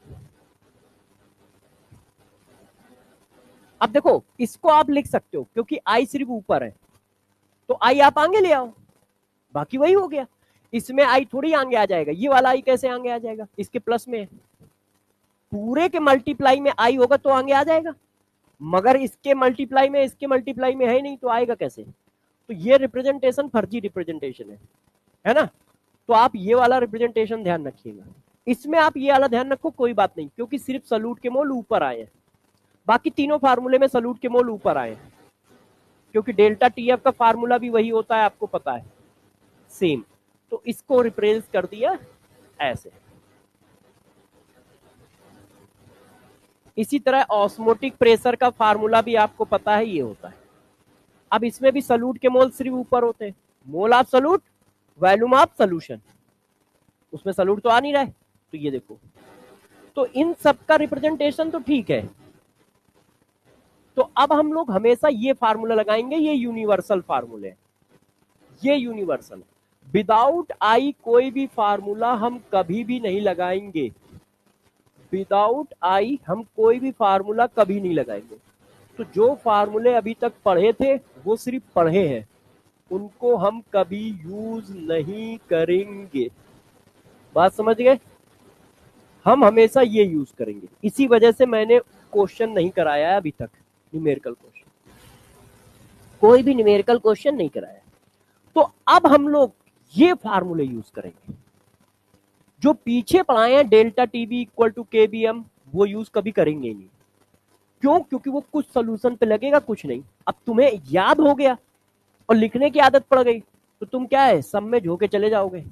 अब देखो इसको आप लिख सकते हो, क्योंकि आई सिर्फ ऊपर है तो आई आप आगे ले आओ, बाकी वही हो गया। इसमें आई थोड़ी आगे आ जाएगा, ये वाला आई कैसे आगे आ जाएगा, इसके प्लस में है। पूरे के मल्टीप्लाई में आई होगा तो आगे आ जाएगा, मगर इसके मल्टीप्लाई में, इसके मल्टीप्लाई में है नहीं, तो आएगा कैसे। तो ये रिप्रेजेंटेशन फर्जी रिप्रेजेंटेशन है ना। तो आप ये वाला रिप्रेजेंटेशन ध्यान रखिएगा। इसमें आप ये वाला ध्यान रखो, कोई बात नहीं, क्योंकि सिर्फ सॉल्यूट के मोल ऊपर आए हैं, बाकी तीनों फार्मूले में सॉल्यूट के मोल ऊपर आए हैं, क्योंकि डेल्टा टीएफ का फार्मूला भी वही होता है, आपको पता है, सेम। तो इसको रिप्रेजेंट कर दिया ऐसे। इसी तरह ऑस्मोटिक प्रेशर का फार्मूला भी आपको पता है, ये होता है। अब इसमें भी सॉल्यूट के मोल सिर्फ ऊपर होते हैं, मोल of solute, volume of solution, उसमें सॉल्यूट तो आ नहीं रहा है, तो ये देखो। तो इन सब का रिप्रेजेंटेशन तो ठीक है। तो अब हम लोग हमेशा ये फार्मूला लगाएंगे, ये यूनिवर्सल फार्मूले, ये यूनिवर्सल। विदाउट आई कोई भी फार्मूला हम कभी भी नहीं लगाएंगे, विदाउट आई हम कोई भी फार्मूला कभी नहीं लगाएंगे। तो जो फार्मूले अभी तक पढ़े थे वो सिर्फ पढ़े हैं, उनको हम कभी यूज नहीं करेंगे। बात समझ गए, हम हमेशा ये यूज करेंगे। इसी वजह से मैंने क्वेश्चन नहीं कराया है अभी तक, न्यूमेरिकल क्वेश्चन, कोई भी न्यूमेरिकल क्वेश्चन नहीं कराया। तो अब हम लोग ये फार्मूले यूज करेंगे, जो पीछे पढ़ाए हैं, delta TB equal to K B M, वो यूज कभी करेंगे नहीं। क्यों, क्योंकि वो कुछ सोल्यूशन पे लगेगा, कुछ नहीं। अब तुम्हें याद हो गया और लिखने की आदत पड़ गई, तो तुम क्या है, सब में झोंके चले जाओगे।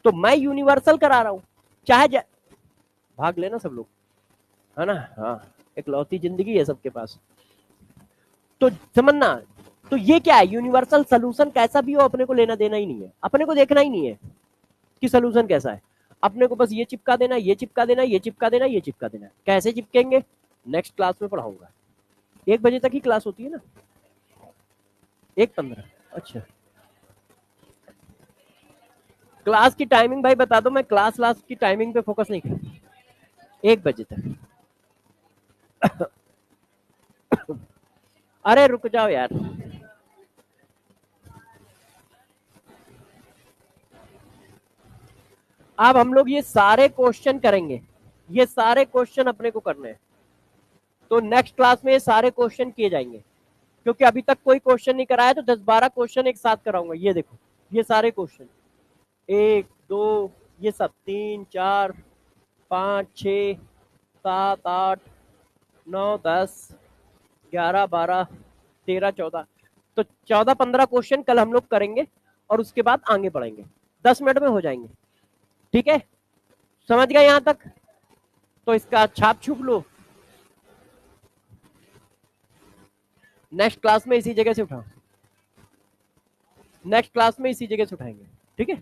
तो मैं यूनिवर्सल करा रहा हूं, चाहे भाग लेना सब लोग, है ना। हाँ, एक लौती जिंदगी है सबके पास, तो समझना। तो ये क्या है, यूनिवर्सल सोल्यूशन कैसा भी हो अपने को लेना देना ही नहीं है, अपने को देखना ही नहीं है कि सोल्यूशन कैसा है। अपने को बस ये चिपका देना, ये चिपका देना, ये चिपका देना, ये चिपका देना। कैसे चिपकेंगे, नेक्स्ट क्लास में पढ़ाऊंगा। 1 बजे तक ही क्लास होती है ना, 1:15। अच्छा, क्लास की टाइमिंग भाई बता दो, मैं क्लास की टाइमिंग पे फोकस नहीं कर। 1 बजे तक। अरे रुक जाओ यार, अब हम लोग ये सारे क्वेश्चन करेंगे, ये सारे क्वेश्चन अपने को करने हैं। तो नेक्स्ट क्लास में ये सारे क्वेश्चन किए जाएंगे, क्योंकि अभी तक कोई क्वेश्चन नहीं कराया, तो 10-12 क्वेश्चन एक साथ कराऊंगा। ये देखो, ये सारे क्वेश्चन, 1 2, ये सब 3 4 5 6 7 8 9 10 11 12 13 14, तो 14-15 क्वेश्चन कल हम लोग करेंगे, और उसके बाद आगे बढ़ेंगे। 10 मिनट में हो जाएंगे, ठीक है। समझ गए यहां तक, तो इसका छाप छुप लो, नेक्स्ट क्लास में इसी जगह से उठाओ, नेक्स्ट क्लास में इसी जगह से उठाएंगे, ठीक है।